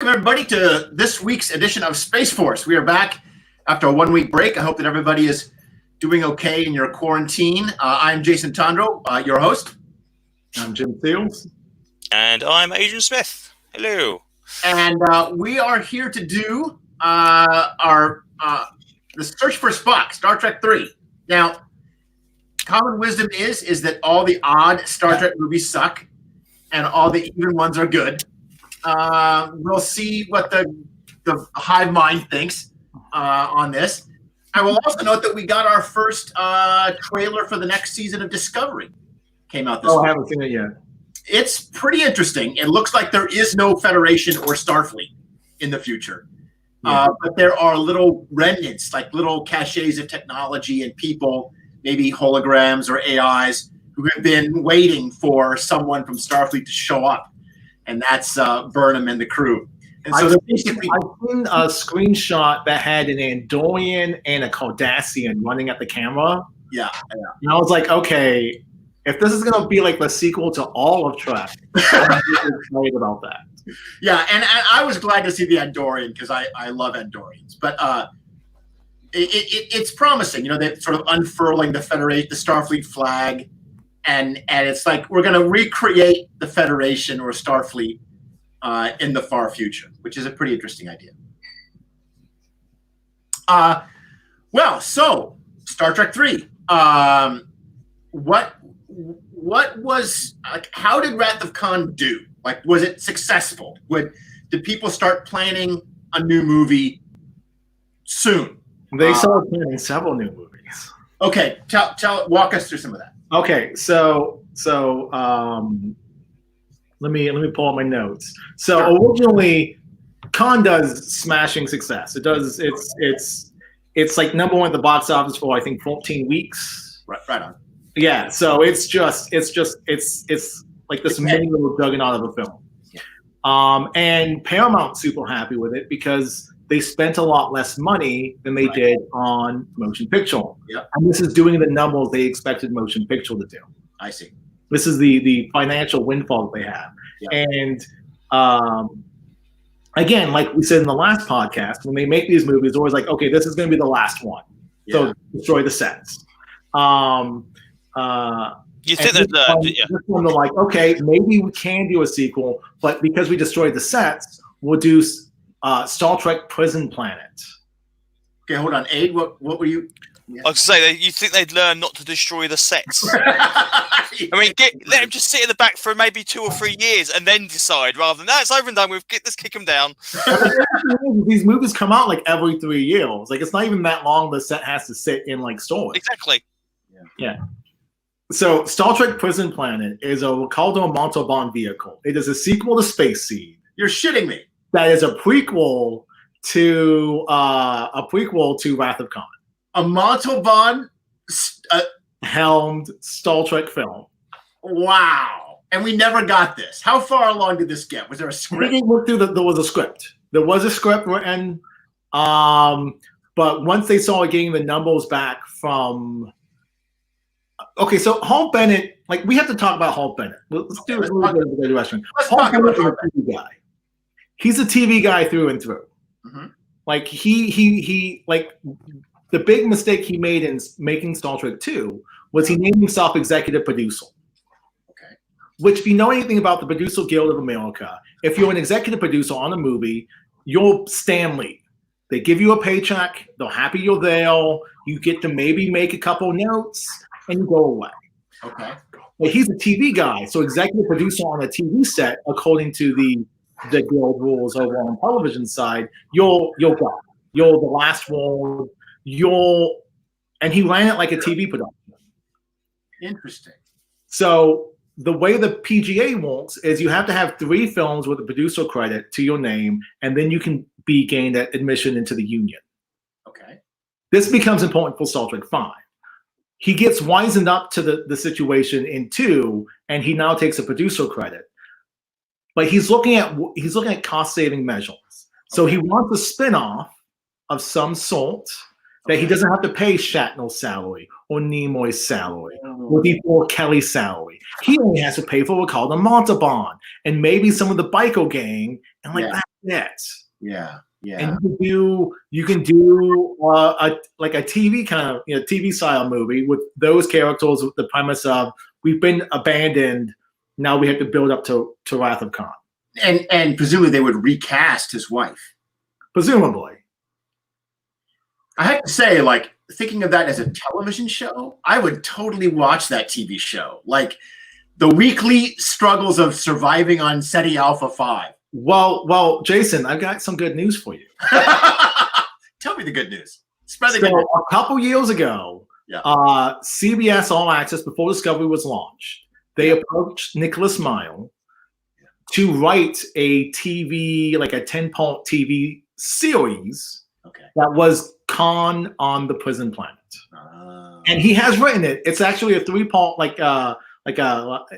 Welcome, everybody, to this week's edition of Space Force. We are back after a 1 week break. I hope that everybody is doing okay in your quarantine. I'm Jason Tondro, your host. I'm Jim Fields. And I'm Adrian Smith. Hello. And we are here to do the Search for Spock, Star Trek 3. Now, common wisdom is that all the odd Star Trek movies suck and all the even ones are good. We'll see what the hive mind thinks on this. I will also note that we got our first trailer for the next season of Discovery. Came out this week. I haven't seen it yet. It's pretty interesting. It looks like there is no Federation or Starfleet in the future. Yeah. But there are little remnants, like little caches of technology and people, maybe holograms or AIs, who have been waiting for someone from Starfleet to show up. And that's Burnham and the crew. And so I've basically, seen a screenshot that had an Andorian and a Cardassian running at the camera. yeah. And I was like, okay, if this is going to be like the sequel to all of Trek, I'm really excited about that. Yeah, and I was glad to see the Andorian because I love Andorians. But it's promising, you know, they're sort of unfurling the Starfleet flag. And it's like we're going to recreate the Federation or Starfleet in the far future, which is a pretty interesting idea. So Star Trek 3. What was how did Wrath of Khan do? Like, was it successful? Did people start planning a new movie soon? They started planning several new movies. Okay, walk us through some of that. Okay, so let me pull up my notes. So originally, Khan does smashing success. It does. It's like number one at the box office for I think 14 weeks. Right on. Yeah. So it's like this mini little juggernaut of a film. And Paramount's super happy with it because they spent a lot less money than they did on motion picture. Yep. And this is doing the numbers they expected motion picture to do. I see. This is the financial windfall that they have. Yep. And again, like we said in the last podcast, when they make these movies, they're always like, okay, this is going to be the last one. So destroy the sets. You think that this one they're like, okay, maybe we can do a sequel, but because we destroyed the sets, we'll do Star Trek Prison Planet. Okay, hold on. Aid, what were you? Yeah. I was going to say, you think they'd learn not to destroy the sets? I mean, let them just sit in the back for maybe 2 or 3 years and then decide, rather than, it's over and done with, let's kick them down. These movies come out like every 3 years. Like, it's not even that long the set has to sit in, like, storage. Exactly. Yeah. So, Star Trek Prison Planet is a Ricardo Montalban vehicle. It is a sequel to Space Seed. You're shitting me. That is a prequel to Wrath of Khan. A Montalban helmed Star Trek film. Wow. And we never got this. How far along did this get? Was there a script? There was a script. There was a script written. But once they started getting the numbers back from... Okay, so Hal Bennett, like, we have to talk about Hal Bennett. Let's do a little bit of the direction. Hal Bennett is a TV guy. He's a TV guy through and through. Mm-hmm. Like, he like, the big mistake he made in making Star Trek 2 was he named himself executive producer. Okay. Which, if you know anything about the Producer Guild of America, if you're an executive producer on a movie, you're Stan Lee. They give you a paycheck. They're happy you're there. You get to maybe make a couple notes, and you go away. Okay. Well, he's a TV guy, so executive producer on a TV set, according to the guild rules over on the television side, you're God. You're the last one. And he ran it like a TV production. Interesting. So the way the PGA works is you have to have 3 films with a producer credit to your name, and then you can be gained admission into the union. Okay. This becomes important for Star Trek 5. He gets wisened up to the situation in 2, and he now takes a producer credit. But he's looking at cost-saving measures. So he wants a spin-off of some sort that he doesn't have to pay Shatner's salary or Nimoy's salary or before Kelly's salary. He only has to pay for Ricardo Montalban and maybe some of the Bico gang, and like that's it. Yeah. And you can do a TV kind of TV style movie with those characters with the premise of we've been abandoned, now we have to build up to Wrath of Khan. And presumably they would recast his wife. Presumably. I have to say, like, thinking of that as a television show, I would totally watch that TV show. Like the weekly struggles of surviving on SETI Alpha 5. Well, Jason, I've got some good news for you. Tell me the good news. Spread the good news. A couple years ago, CBS All Access, before Discovery was launched, they approached Nicholas Mile to write a TV, like a 10-part TV series that was Khan on the Prison Planet. And he has written it. It's actually a 3-part,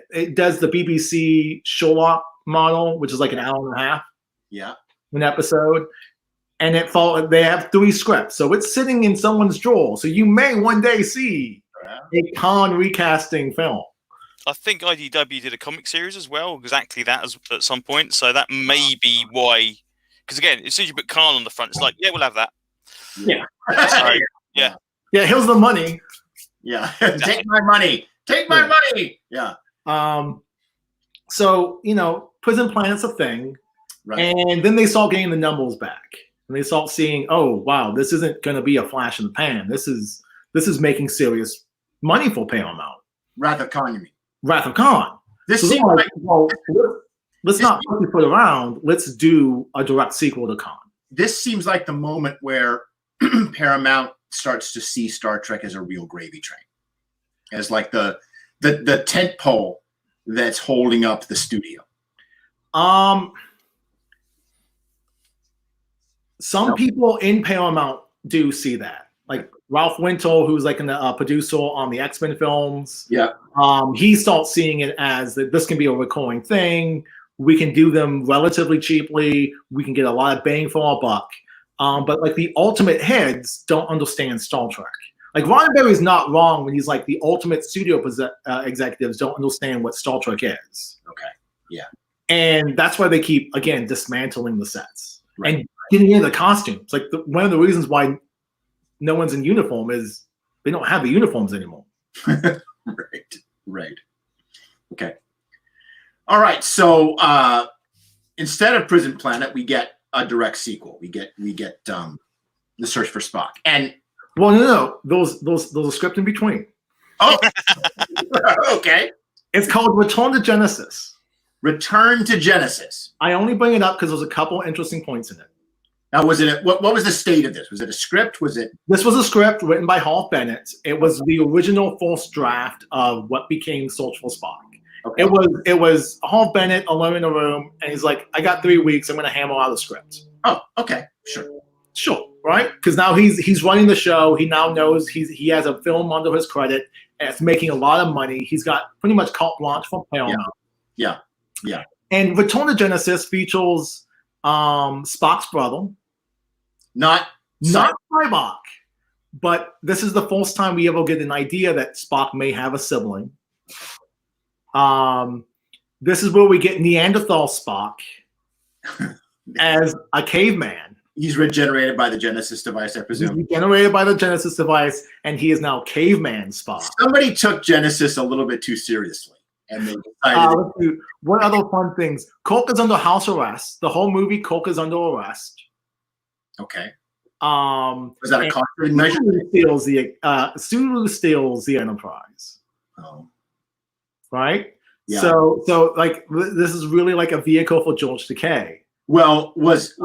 it does the BBC Sherlock model, which is like an hour and a half. Yeah. An episode. And they have 3 scripts. So it's sitting in someone's drawer. So you may one day see a Khan recasting film. I think IDW did a comic series as well, exactly that at some point. So that may be why. Because again, as soon as you put Khan on the front, it's like, yeah, we'll have that. Yeah. So, yeah. Yeah, here's the money. Yeah. Take my money. Take my money. Yeah. So, Prison Planet's a thing. Right. And then they start getting the numbers back. And they start seeing, oh, wow, this isn't going to be a flash in the pan. This is making serious money for Paramount. Wrath of Khan, you mean? Wrath of Khan. This seems like, well, let's not put it around. Let's do a direct sequel to Khan. This seems like the moment where Paramount starts to see Star Trek as a real gravy train, as like the tent pole that's holding up the studio. Some people in Paramount do see that, like Ralph Winter, who's like a producer on the X-Men films. Yeah. He starts seeing it as that this can be a recurring thing. We can do them relatively cheaply. We can get a lot of bang for our buck. But like the ultimate heads don't understand Star Trek. Like Roddenberry's not wrong when he's like the ultimate studio executives don't understand what Star Trek is. Okay. Yeah. And that's why they keep, again, dismantling the sets and getting into the costumes. Like one of the reasons why no one's in uniform is they don't have the uniforms anymore. Right. Okay. All right. So instead of Prison Planet, we get a direct sequel. We get The Search for Spock. And no. Those are script in between. Oh, okay. It's called Return to Genesis. Return to Genesis. I only bring it up because there's a couple interesting points in it. Now, was it what was the state of this? Was it a script? This was a script written by Hal Bennett. It was the original first draft of what became Search for Spock. Okay. It was Hal Bennett alone in a room, and he's like, "I got 3 weeks. I'm going to hammer out a script." Oh, okay, sure, right? Because now he's running the show. He now knows he has a film under his credit, and it's making a lot of money. He's got pretty much carte blanche from Paramount. Yeah. And Return to Genesis features Spock's brother, not Saavik, but this is the first time we ever get an idea that Spock may have a sibling. This is where we get Neanderthal Spock as a caveman. He's regenerated by the Genesis device, I presume. He's regenerated by the Genesis device, and he is now caveman Spock. Somebody took Genesis a little bit too seriously. And they decided what other fun things? Kirk is under house arrest. The whole movie, Kirk is under arrest. Okay. Was that a cost-cutting measure? Sulu steals the Enterprise. Oh. Right? Yeah. So like this is really like a vehicle for George Takei. Well, was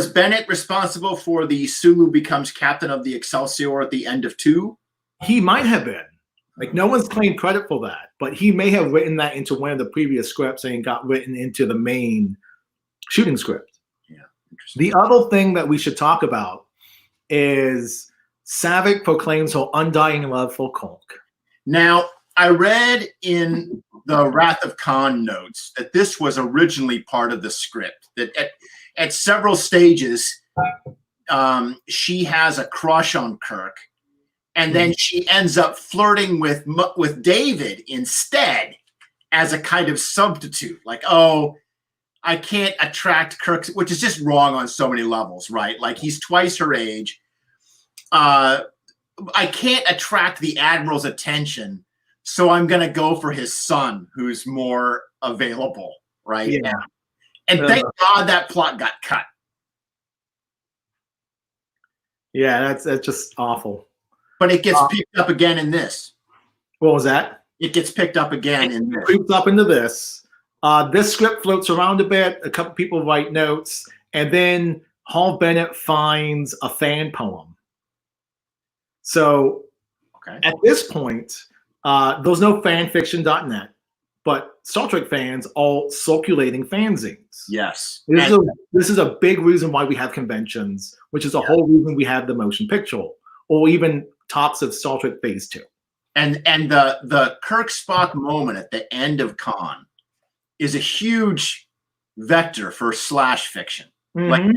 Bennett responsible for the Sulu becomes captain of the Excelsior at the end of 2? He might have been. Like no one's claimed credit for that, but he may have written that into one of the previous scripts and got written into the main shooting script. Yeah. The other thing that we should talk about is Saavik proclaims her undying love for Kirk. Now, I read in the Wrath of Khan notes that this was originally part of the script, that at several stages, she has a crush on Kirk. And then she ends up flirting with David instead as a kind of substitute. Like, oh, I can't attract Kirk, which is just wrong on so many levels, right? Like he's twice her age. I can't attract the Admiral's attention, so I'm going to go for his son, who's more available, right? Yeah. And thank God that plot got cut. Yeah, that's just awful. But it gets picked up again in this. What was that? It gets picked up again in this. Creeps up into this. This script floats around a bit. A couple people write notes, and then Hal Bennett finds a fan poem. So at this point, there's no fanfiction.net, but Star Trek fans all circulating fanzines. Yes. This is a big reason why we have conventions, which is the whole reason we have the motion picture, or even tops of Star Trek Phase 2. And the Kirk Spock moment at the end of Khan is a huge vector for slash fiction. Mm-hmm. Like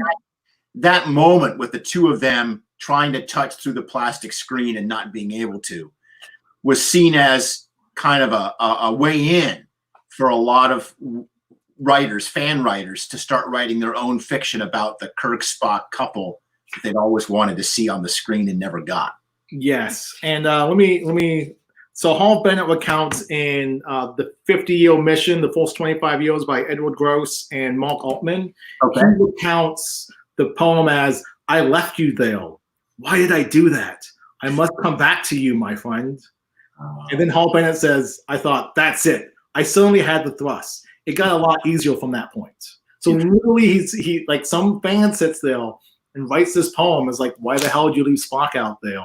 that moment with the two of them trying to touch through the plastic screen and not being able to was seen as kind of a way in for a lot of writers, fan writers, to start writing their own fiction about the Kirk Spock couple that they'd always wanted to see on the screen and never got. Yes, and let me. So Hal Bennett recounts in the 50-year mission, the first 25 years by Edward Gross and Mark Altman. Okay. He recounts the poem as, "I left you there. Why did I do that? I must come back to you, my friend." And then Hal Bennett says, "I thought, that's it. I certainly had the thrust. It got a lot easier from that point." So literally, he like some fan sits there and writes this poem as like, "Why the hell did you leave Spock out there?"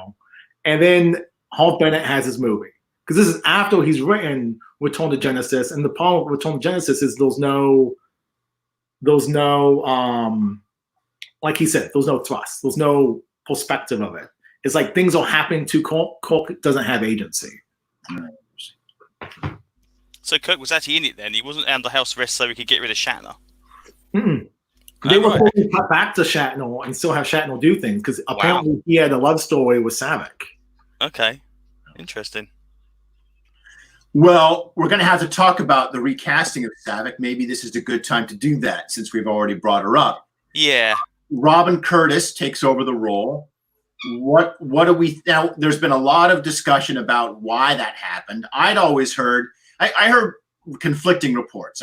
And then Hal Bennett has his movie, because this is after he's written Return to Genesis, and the problem with Return to Genesis is there's no like he said, there's no thrust, there's no perspective of it. It's like things are happening to Kirk. Kirk doesn't have agency. So Kirk was actually in it then. He wasn't under house arrest so he could get rid of Shatner. Mm-mm. They were going to cut back to Shatner and still have Shatner do things, because apparently he had a love story with Saavik. Okay, interesting. Well, we're going to have to talk about the recasting of Saavik. Maybe this is a good time to do that since we've already brought her up. Yeah. Robin Curtis takes over the role. What do we now? There's been a lot of discussion about why that happened. I'd always heard, I heard conflicting reports.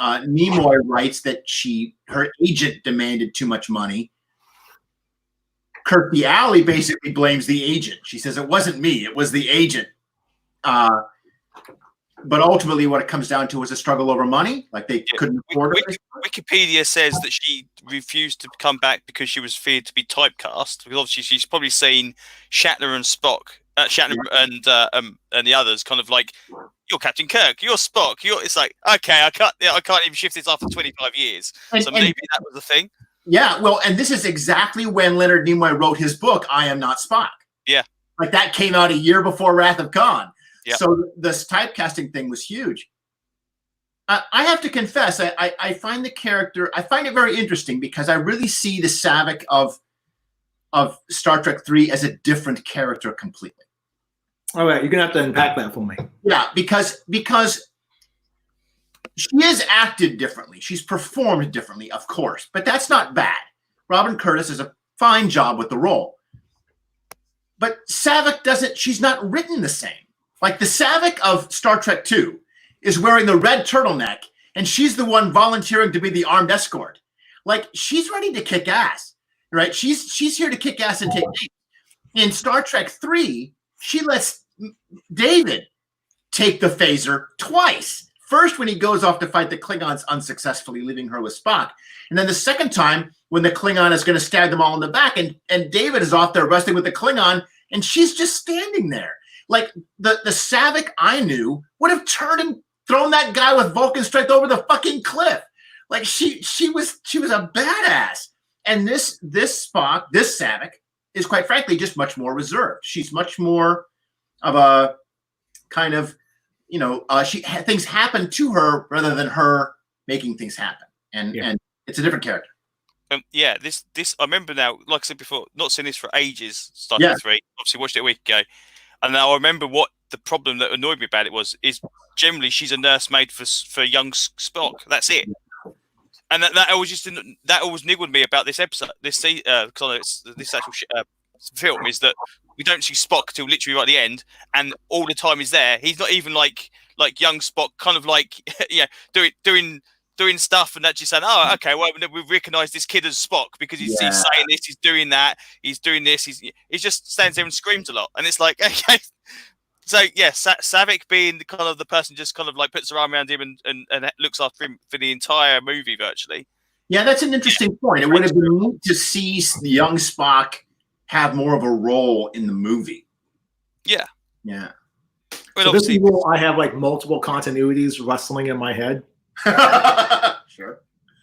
Nimoy writes that her agent demanded too much money. Kirstie Alley basically blames the agent. She says, "It wasn't me, it was the agent." But ultimately, what it comes down to is a struggle over money. Like they couldn't afford it. Wikipedia says that she refused to come back because she was feared to be typecast. Because obviously, she's probably seen Shatner and Spock, and the others, kind of like, "You're Captain Kirk, you're Spock, It's like, okay, I can't even shift this after 25 years. So maybe that was the thing. Yeah, well, and this is exactly when Leonard Nimoy wrote his book, "I Am Not Spock." Yeah, like that came out a year before Wrath of Khan. Yep. So this typecasting thing was huge. I have to confess, I find the character, I find it very interesting, because I really see the Saavik of Star Trek 3 as a different character completely. All right, you're gonna have to unpack that for me. Yeah, because she is acted differently. She's performed differently, of course, but that's not bad. Robin Curtis does a fine job with the role. But Saavik doesn't, she's not written the same. Like the Saavik of Star Trek 2 is wearing the red turtleneck, and she's the one volunteering to be the armed escort. Like she's ready to kick ass, right? She's here to kick ass and take names. In Star Trek 3, she lets David take the phaser twice. First, when he goes off to fight the Klingons unsuccessfully, leaving her with Spock. And then the second time, when the Klingon is going to stab them all in the back, and David is off there wrestling with the Klingon, and she's just standing there. Like the Saavik I knew would have turned and thrown that guy with Vulcan strength over the fucking cliff. Like she was a badass. And this Spock, this Saavik, is quite frankly just much more reserved. She's much more of a kind of, things happen to her rather than her making things happen. And it's a different character. This I remember now, like I said before, not seen this for ages. Star Trek 3, obviously watched it a week ago. And now I remember what the problem that annoyed me about it is generally she's a nursemaid for young Spock. That's it. And that always niggled me about this episode, this actual film, is that we don't see Spock till literally right at the end, and all the time he's there. He's not even like young Spock, kind of like doing stuff and actually saying, "Oh, okay, well we recognise this kid as Spock because he's saying this, he's doing that, he's doing this." He just stands there and screams a lot, and it's like, okay. So yeah, Saavik being kind of the person just kind of like puts her arm around him and looks after him for the entire movie virtually. Yeah, that's an interesting point. It would have been neat to see the young Spock have more of a role in the movie. Yeah. Yeah. Well, so this is where I have like multiple continuities wrestling in my head. Sure.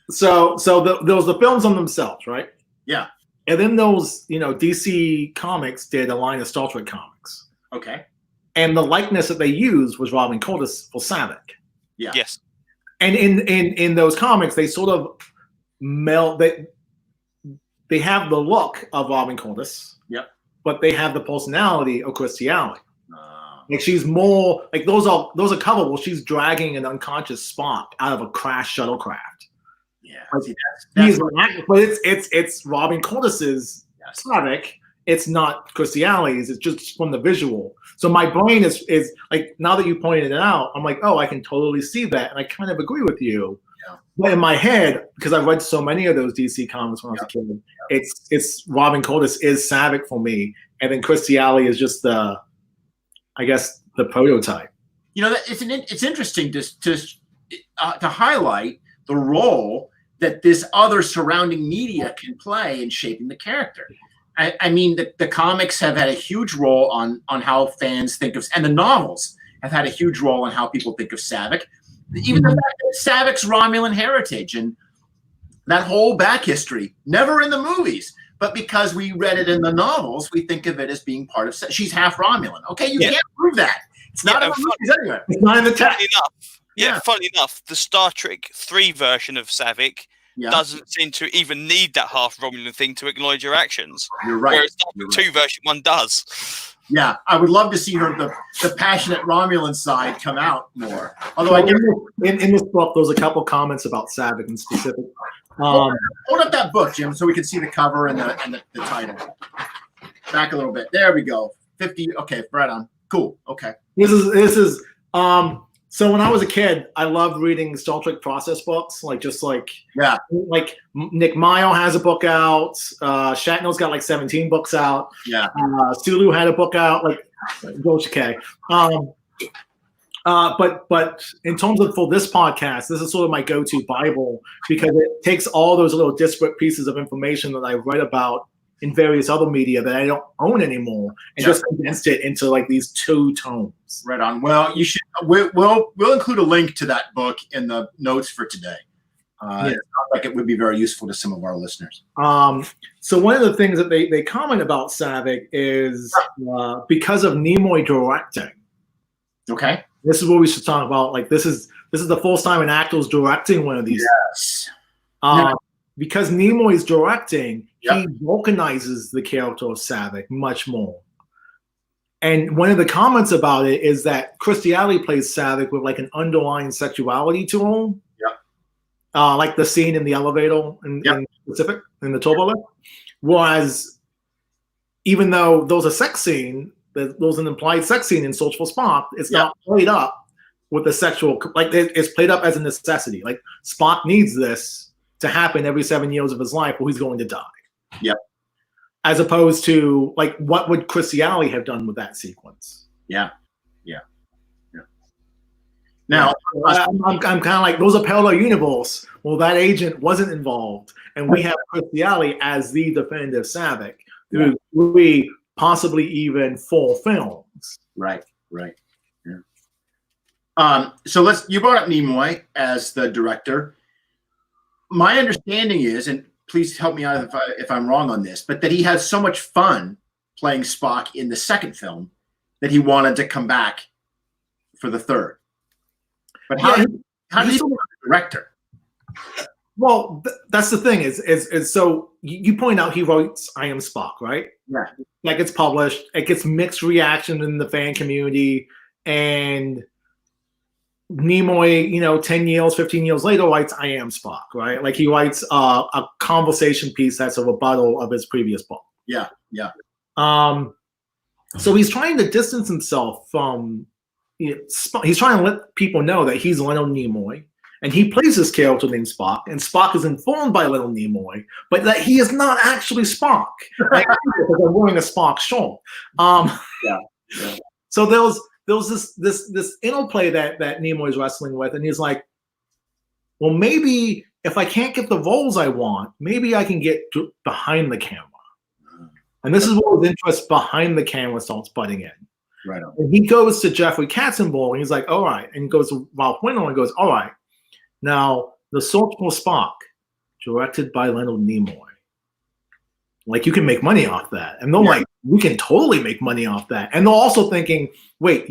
So there was the films on themselves, right? Yeah. And then those, DC Comics did a line of Star Trek comics. Okay. And the likeness that they used was Robin Curtis for Saavik. Yeah. Yes. And in those comics, they sort of meld. They have the look of Robin Curtis. Yep. But they have the personality of Kirstie Alley. Like she's more like those are coverable. She's dragging an unconscious Spock out of a crashed shuttlecraft. Yeah. But it's Robin Curtis's Saavik. It's not Kirstie Alley's. It's just from the visual. So my brain is like, now that you pointed it out, I'm like, oh, I can totally see that, and I kind of agree with you. Yeah. But in my head, because I read so many of those DC comics when I was a kid, it's Robin Curtis is Saavik for me, and then Kirstie Alley is just the prototype. It's interesting to highlight the role that this other surrounding media can play in shaping the character. I mean, the comics have had a huge role on how fans think of, and the novels have had a huge role on how people think of Saavik. Even the fact that Saavik's Romulan heritage and that whole back history, never in the movies, but because we read it in the novels, we think of it as being part of. She's half Romulan. Okay, you can't prove that. It's not in the movies anyway. It's not in the text. Funny enough, the Star Trek 3 version of Saavik doesn't seem to even need that half Romulan thing to acknowledge her actions. You're right. Whereas the 2 version 1 does. Yeah, I would love to see the passionate Romulan side come out more. Although I guess in this book, there's a couple comments about Saavik in specific. Hold up that book, Jim, so we can see the cover and the title. Back a little bit. There we go. 50. Okay, right on. Cool. Okay. This is. So when I was a kid, I loved reading Star Trek process books, like Nick Mayo has a book out. Shatner's got like 17 books out. Yeah. Sulu had a book out. Like, Ghost K. But in terms of for this podcast, this is sort of my go-to Bible because it takes all those little disparate pieces of information that I've read about in various other media that I don't own anymore, and just condensed it into like these 2 tomes. Right on. Well, you should. We'll include a link to that book in the notes for today. It sounds like it would be very useful to some of our listeners. So one of the things that they comment about Saavik is because of Nimoy directing. Okay. This is what we should talk about. Like this is the first time an actor's directing one of these. Yes. Because Nimoy's directing, he vulcanizes the character of Saavik much more. And one of the comments about it is that Kirstie Alley plays Saavik with like an underlying sexuality to him. Yeah. Like the scene in the elevator in Pacific, in the turbo lift. Whereas, even though there's a sex scene, there's an implied sex scene in Search for Spock, it's not played up with the sexual, like it's played up as a necessity. Like Spock needs this to happen every 7 years of his life or he's going to die. Yep. As opposed to like what would Kirstie Alley have done with that sequence? Yeah. Now I'm kind of like, those are parallel universe. Well, that agent wasn't involved, and we have Kirstie Alley as the definitive Saavik through 3, possibly even 4 films. Right. Yeah. So you brought up Nimoy as the director. My understanding is, and please help me out if I'm wrong on this, but that he had so much fun playing Spock in the 2nd film that he wanted to come back for the 3rd. But how did he become the director? Well, that's the thing is so you point out he writes I Am Spock, right? Yeah. That gets published. It gets mixed reaction in the fan community, and Nimoy, 10 years, 15 years later, writes I Am Spock, right? Like he writes a conversation piece that's a rebuttal of his previous book. Yeah, yeah. So he's trying to distance himself from, he's trying to let people know that he's Leonard Nimoy, and he plays this character named Spock, and Spock is informed by Leonard Nimoy, but that he is not actually Spock. Like, because I'm wearing a Spock shirt. Yeah. So there was this interplay that Nimoy is wrestling with, and he's like, well, maybe if I can't get the roles I want, maybe I can get behind the camera. And this is where his interest behind the camera starts butting in. Right on. And he goes to Jeffrey Katzenberg, and he's like, all right. And he goes to Ralph Winter and goes, all right. Now, The Search for Spock, directed by Leonard Nimoy. Like, you can make money off that. And they're like, we can totally make money off that. And they're also thinking, wait,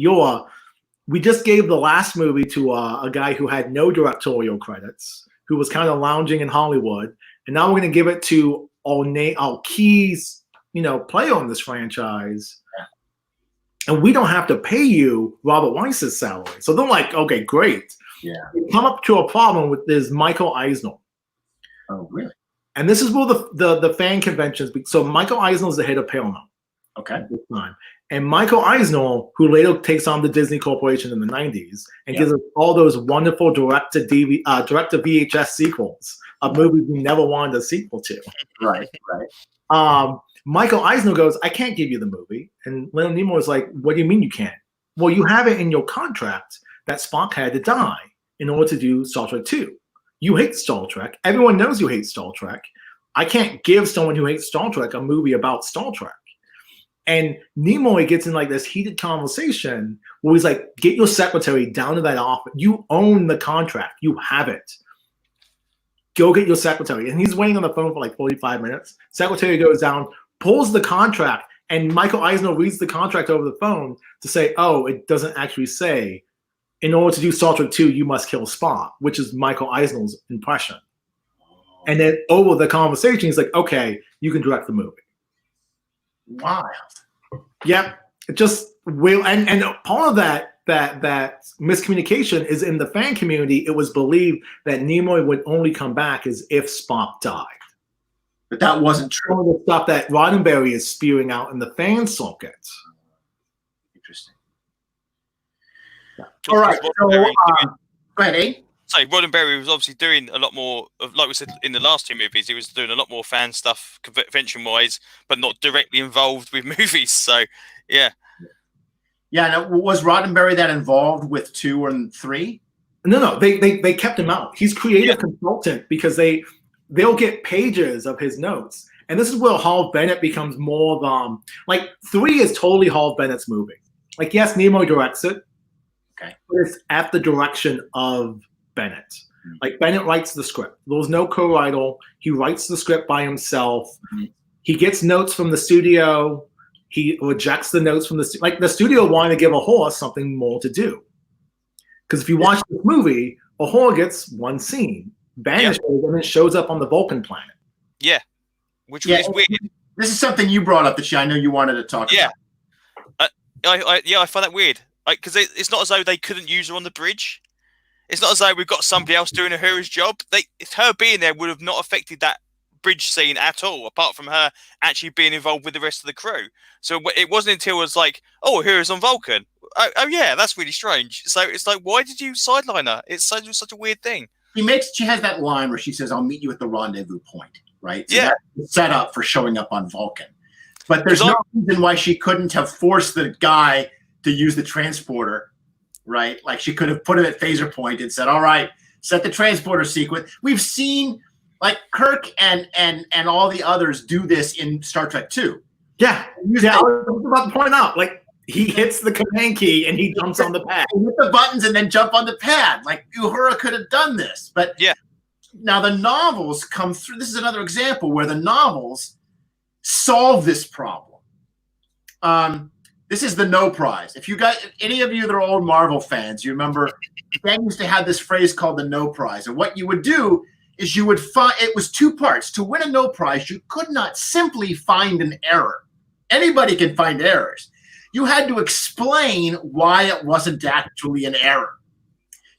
we just gave the last movie to a guy who had no directorial credits, who was kind of lounging in Hollywood. And now we're going to give it to our keys, player in this franchise. And we don't have to pay you Robert Weiss's salary. So they're like, okay, great. Yeah. We come up to a problem with this Michael Eisner. Oh, really? And this is where the fan conventions. So Michael Eisner is the head of Paramount. Okay. At this time. And Michael Eisner, who later takes on the Disney Corporation in the 90s and gives us all those wonderful direct-to-VHS sequels of movies we never wanted a sequel to. Right, right. Michael Eisner goes, I can't give you the movie. And Leonard Nimoy is like, what do you mean you can't? Well, you have it in your contract that Spock had to die in order to do Star Trek 2. You hate Star Trek. Everyone knows you hate Star Trek. I can't give someone who hates Star Trek a movie about Star Trek. And Nimoy gets in like this heated conversation where he's like, get your secretary down to that office. You own the contract. You have it. Go get your secretary. And he's waiting on the phone for like 45 minutes. Secretary goes down, pulls the contract, and Michael Eisner reads the contract over the phone to say, oh, it doesn't actually say, in order to do Star Trek 2, you must kill Spock, which is Michael Eisner's impression. And then over the conversation, he's like, okay, you can direct the movie. Wow. Yep. It just will. And part of that miscommunication is in the fan community. It was believed that Nimoy would only come back as if Spock died. But that wasn't true. Some of the stuff that Roddenberry is spewing out in the fan circuit. Interesting. Yeah. All right. So, go ahead, Abe. So Roddenberry was obviously doing a lot more of, like we said in the last two movies, he was doing a lot more fan stuff convention-wise, but not directly involved with movies. So, yeah. Yeah. Now, was Roddenberry that involved with 2 and 3? No. They kept him out. He's creative consultant because they'll get pages of his notes. And this is where Hal Bennett becomes more of, like, 3 is totally Hal Bennett's movie. Like, yes, Nimoy directs it. Okay. But it's at the direction of Bennett. Mm-hmm. Like, Bennett writes the script. There's no co-writer. He writes the script by himself. Mm-hmm. He gets notes from the studio. He rejects the notes from the studio wanted to give Uhura something more to do. Because if you watch this movie, Uhura gets one scene. Vanishes and it shows up on the Vulcan planet. Yeah. Which is weird. This is something you brought up that I know you wanted to talk about. I find that weird. Because it's not as though they couldn't use her on the bridge. It's not as though we've got somebody else doing her job. Her being there would have not affected that bridge scene at all, apart from her actually being involved with the rest of the crew. So it wasn't until it was like, oh, Uhura's on Vulcan. Oh yeah, that's really strange. So it's like, why did you sideline her? It's such a weird thing. She has that line where she says, I'll meet you at the rendezvous point, right? So yeah. That's set up for showing up on Vulcan. But there's no reason why she couldn't have forced the guy to use the transporter, right? Like she could have put him at phaser point and said, all right, set the transporter sequence. We've seen like Kirk and all the others do this in Star Trek 2. Yeah. I was about to point out, like, he hits the command key and he jumps on the pad. He hit the buttons and then jump on the pad. Like Uhura could have done this. But now the novels come through. This is another example where the novels solve this problem. This is the no prize. If you got any of you that are old Marvel fans, you remember Ben used to have this phrase called the no prize. And what you would do is you would find it was two parts. To win a no prize, you could not simply find an error. Anybody can find errors. You had to explain why it wasn't actually an error.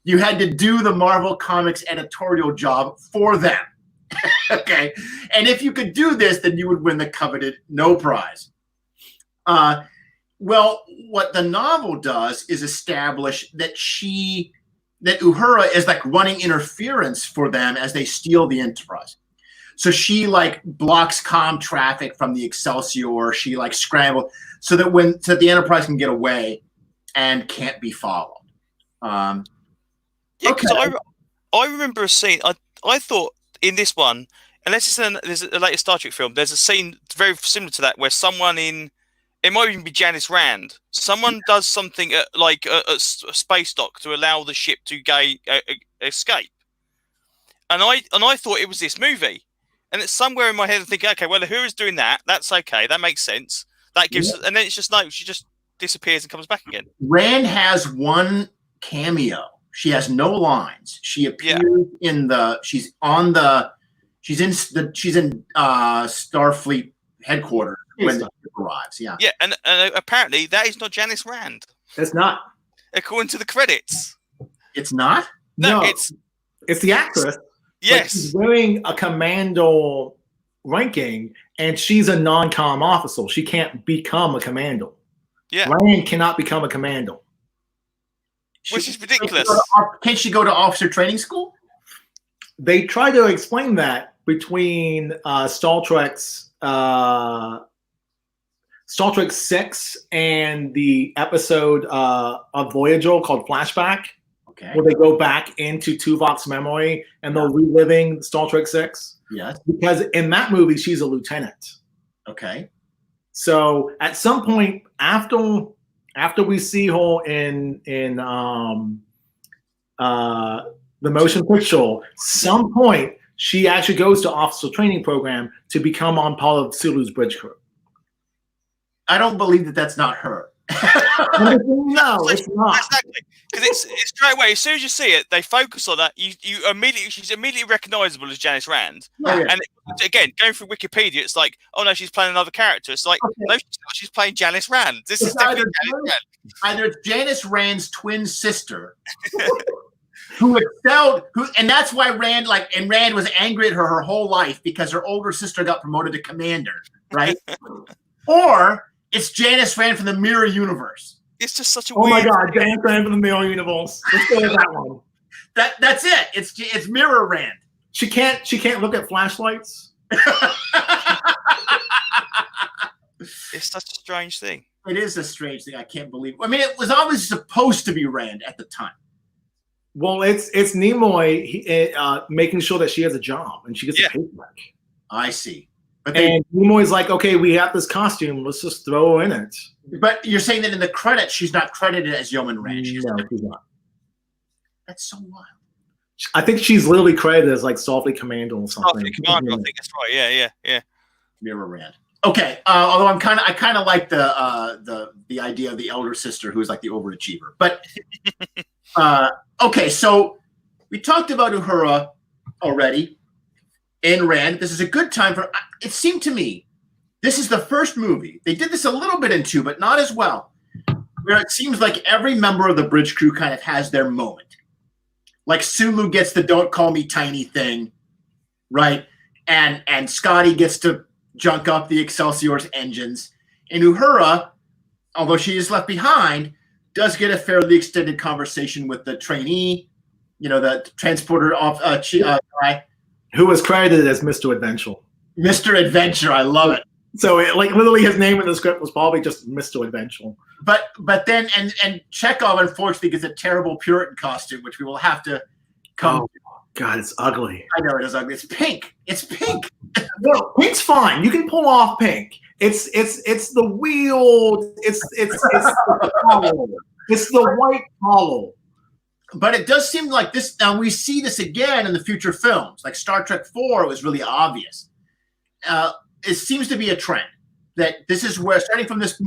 You had to do the Marvel Comics editorial job for them. Okay. And if you could do this, then you would win the coveted no prize. Well, what the novel does is establish that Uhura is like running interference for them as they steal the Enterprise. So she like blocks comm traffic from the Excelsior. She like scrambles so that the Enterprise can get away and can't be followed. Yeah, because I remember a scene. I thought in this one, unless there's a latest Star Trek film, there's a scene very similar to that where someone it might even be Janice Rand. Someone does something at a space dock to allow the ship to escape, and I thought it was this movie, and it's somewhere in my head. I think, okay, well, who is doing that? That's okay. That makes sense. That gives, and then it's just no. She just disappears and comes back again. Rand has one cameo. She has no lines. She appears in she's in Starfleet headquarters when the ship arrives. Yeah. Yeah, and apparently that is not Janice Rand. It's not. According to the credits. It's not? No, it's the actress. Yes. She's wearing a commando ranking, and she's a non-comm officer. She can't become a commando. Yeah. Rand cannot become a commando. Which is ridiculous. Can't she go to officer training school? They try to explain that between Star Trek 6 and the episode of Voyager called Flashback, where they go back into Tuvok's memory and they're reliving Star Trek 6. Yes. Because in that movie, she's a lieutenant. Okay. So at some point after we see her in the motion picture, some point she actually goes to officer training program to become on part of Sulu's bridge crew. I don't believe that that's not her. No, it's not. Exactly, because it's straight away. As soon as you see it, they focus on that. She's immediately recognizable as Janice Rand. Yeah. And again, going through Wikipedia, it's like, oh no, she's playing another character. It's like, no, she's playing Janice Rand. This is definitely Janice Rand. Either it's Janice Rand's twin sister, who excelled, and that's why Rand was angry at her whole life because her older sister got promoted to commander, right? Or it's Janice Rand from the Mirror Universe. It's just such a weird. Oh my God, Janice Rand from the Mirror Universe. Let's go with that one. That's it. It's Mirror Rand. She can't look at flashlights. It's such a strange thing. It is a strange thing. I can't believe. I mean, it was always supposed to be Rand at the time. Well, it's Nimoy making sure that she has a job and she gets a paycheck. I see. And Nimoy's like, okay, we have this costume. Let's just throw her in it. But you're saying that in the credits, she's not credited as Yeoman Rand. She's not. That's so wild. I think she's literally credited as like Starfleet Commander or something. Starfleet Commander, I think that's right. Yeah. Mirror Rand. Okay. Although I kind of like the idea of the elder sister who's like the overachiever. But okay, so we talked about Uhura already. And Rand, this is a good time for. It seemed to me, this is the first movie. They did this a little bit in 2, but not as well. Where it seems like every member of the bridge crew kind of has their moment. Like Sulu gets the "Don't call me tiny" thing, right? And Scotty gets to junk up the Excelsior's engines. And Uhura, although she is left behind, does get a fairly extended conversation with the trainee, the transporter guy. Who was credited as Mr. Adventure. Mr. Adventure, I love it. So literally his name in the script was probably just Mr. Adventure. But then and Chekov unfortunately gets a terrible Puritan costume, which we will have to come. Oh God, it's ugly. I know it is ugly. It's pink. It's pink. No, pink's fine. You can pull off pink. It's the wheel. It's the hollow. It's the white hollow. But it does seem like this, and we see this again in the future films. Like Star Trek 4, it was really obvious. It seems to be a trend that this is where, starting from this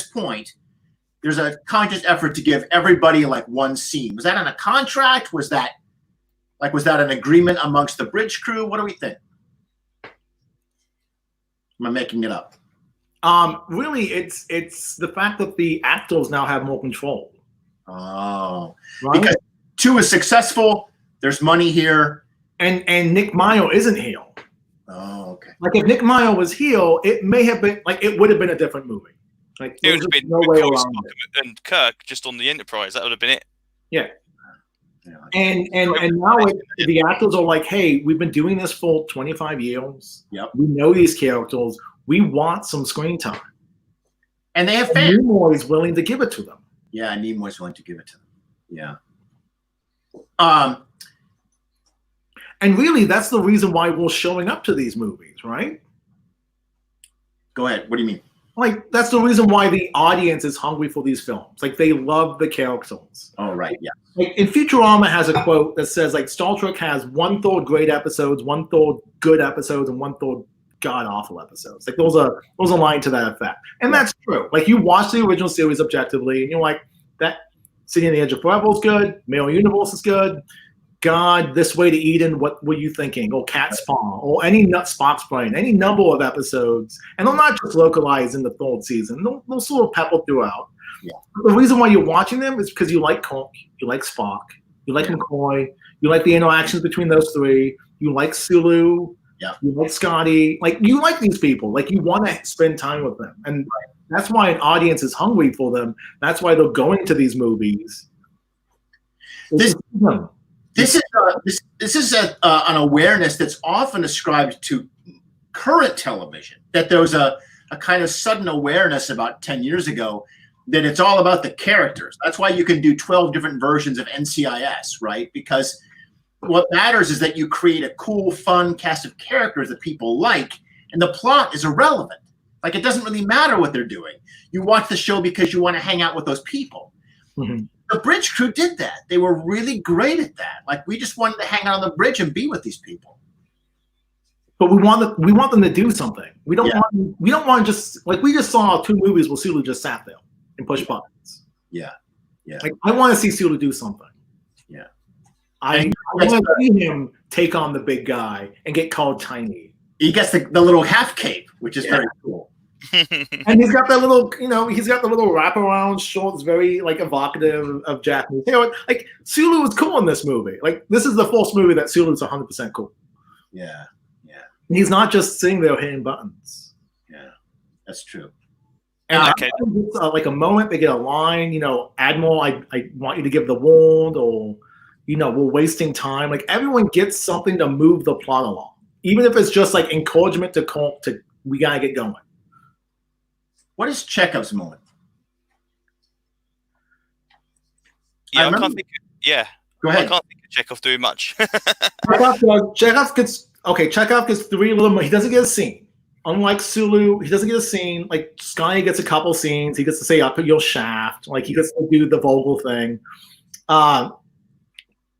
point, there's a conscious effort to give everybody like one scene. Was that on a contract? Was that Like, was that an agreement amongst the bridge crew? What do we think? Am I making it up? Really, it's the fact that the actors now have more control. Oh, right? Because 2 is successful. There's money here, and Nick Mayo isn't heel. Oh, okay. Like if Nick Mayo was heel, it may have been like it would have been a different movie. Like It would have been no way Spock around it. and Kirk just on the Enterprise. That would have been it. Yeah. And now the actors are like, hey, we've been doing this for 25 years. Yep. We know these characters. We want some screen time. And they have fans. Nimoy's willing to give it to them. Yeah, Nimoy's willing to give it to them. Yeah. And really, that's the reason why we're showing up to these movies, right? Go ahead. What do you mean? Like, that's the reason why the audience is hungry for these films. Like, they love the characters. Oh, right, yeah. Like, in Futurama has a quote that says, like, Star Trek has 1/3 great episodes, 1/3 good episodes, and 1/3 god-awful episodes. Like, those are line to that effect. And that's true. Like, you watch the original series objectively, and you're like, that City on the Edge of Forever is good, Mirror Universe is good, God, This Way to Eden, what were you thinking? Or Cat's Paw, or any Spock's Brain, any number of episodes. And they're not just localized in the 3rd season. They'll sort of pepper throughout. Yeah. The reason why you're watching them is because you like Kirk, you like Spock, you like McCoy, you like the interactions between those 3, you like Sulu, you like Scotty. Like, you like these people. Like, you want to spend time with them. And that's why an audience is hungry for them. That's why they're going to these movies. This is an awareness that's often ascribed to current television, that there was a kind of sudden awareness about 10 years ago that it's all about the characters. That's why you can do 12 different versions of NCIS, right? Because what matters is that you create a cool, fun cast of characters that people like, and the plot is irrelevant. Like, it doesn't really matter what they're doing. You watch the show because you want to hang out with those people. Mm-hmm. The bridge crew did that. They were really great at that. Like, we just wanted to hang out on the bridge and be with these people. But we want them to do something. We don't want to just, like, we just saw 2 movies where Sulu just sat there and pushed buttons. Yeah. Yeah. Like, I want to see Sulu do something. Yeah. I want to see him take on the big guy and get called tiny. He gets the little half cape, which is very cool. And he's got that little, he's got the little wraparound shorts, very like evocative of Japanese. Like, Sulu was cool in this movie. Like, this is the first movie that Sulu's 100% cool. Yeah, yeah. And he's not just sitting there hitting buttons. Yeah, that's true. And like a moment, they get a line, Admiral, I want you to give the wand, or, we're wasting time. Like, everyone gets something to move the plot along. Even if it's just like encouragement to we gotta get going. What is Chekov's moment? Yeah, I can't think. Go ahead. I can't think of Chekov doing much. Chekov gets 3 little. He doesn't get a scene. Unlike Sulu, he doesn't get a scene. Like, Scotty gets a couple scenes. He gets to say, "I'll put your shaft." Like, he gets to do the Vogel thing.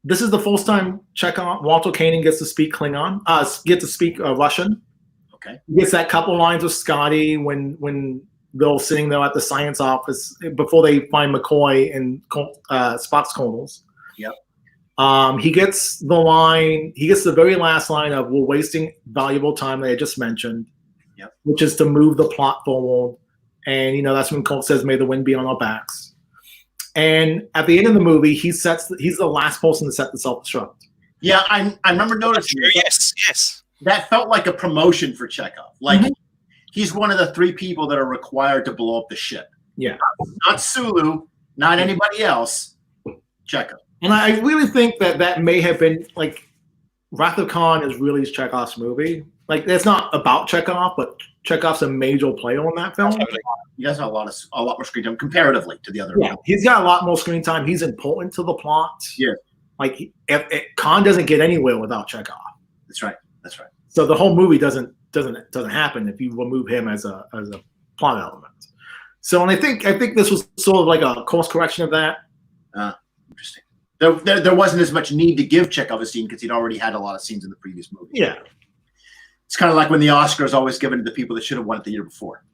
This is the first time Walter Koenig gets to speak Klingon. Gets to speak Russian. Okay. He gets that couple lines with Scotty when they're sitting there at the science office before they find McCoy and Spock's corners. Yep. He gets the line. He gets the very last line of "We're wasting valuable time" that I just mentioned. Yep. Which is to move the plot forward, and that's when Colt says, "May the wind be on our backs." And at the end of the movie, he's the last person to set the self-destruct. Yeah, I remember noticing. Yes. That felt like a promotion for Chekov. Like, he's one of the 3 people that are required to blow up the ship. Yeah. Not Sulu, not anybody else. Chekov. And I really think that may have been, like, Wrath of Khan is really Chekov's movie. Like, it's not about Chekov, but Chekov's a major player in that film. He has a lot more screen time comparatively to the other. Yeah, he's got a lot more screen time. He's important to the plot. Yeah. Like, Khan doesn't get anywhere without Chekov. That's right. That's right. So the whole movie doesn't happen if you remove him as a plot element. So, and I think this was sort of like a course correction of that. Interesting. There wasn't as much need to give Chekov a scene because he'd already had a lot of scenes in the previous movie. Yeah. It's kind of like when the Oscar is always given to the people that should have won it the year before.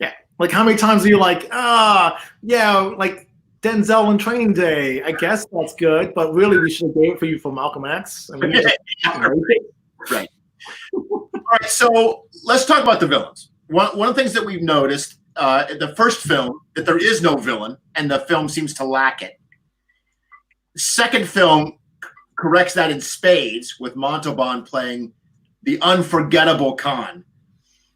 Yeah. Like, how many times are you like, like Denzel in Training Day. I guess that's good, but really we should have gave it for you for Malcolm X. I mean, right. All right, so let's talk about the villains. One of the things that we've noticed in the first film, that there is no villain, and the film seems to lack it. The second film corrects that in spades, with Montalban playing the unforgettable Khan,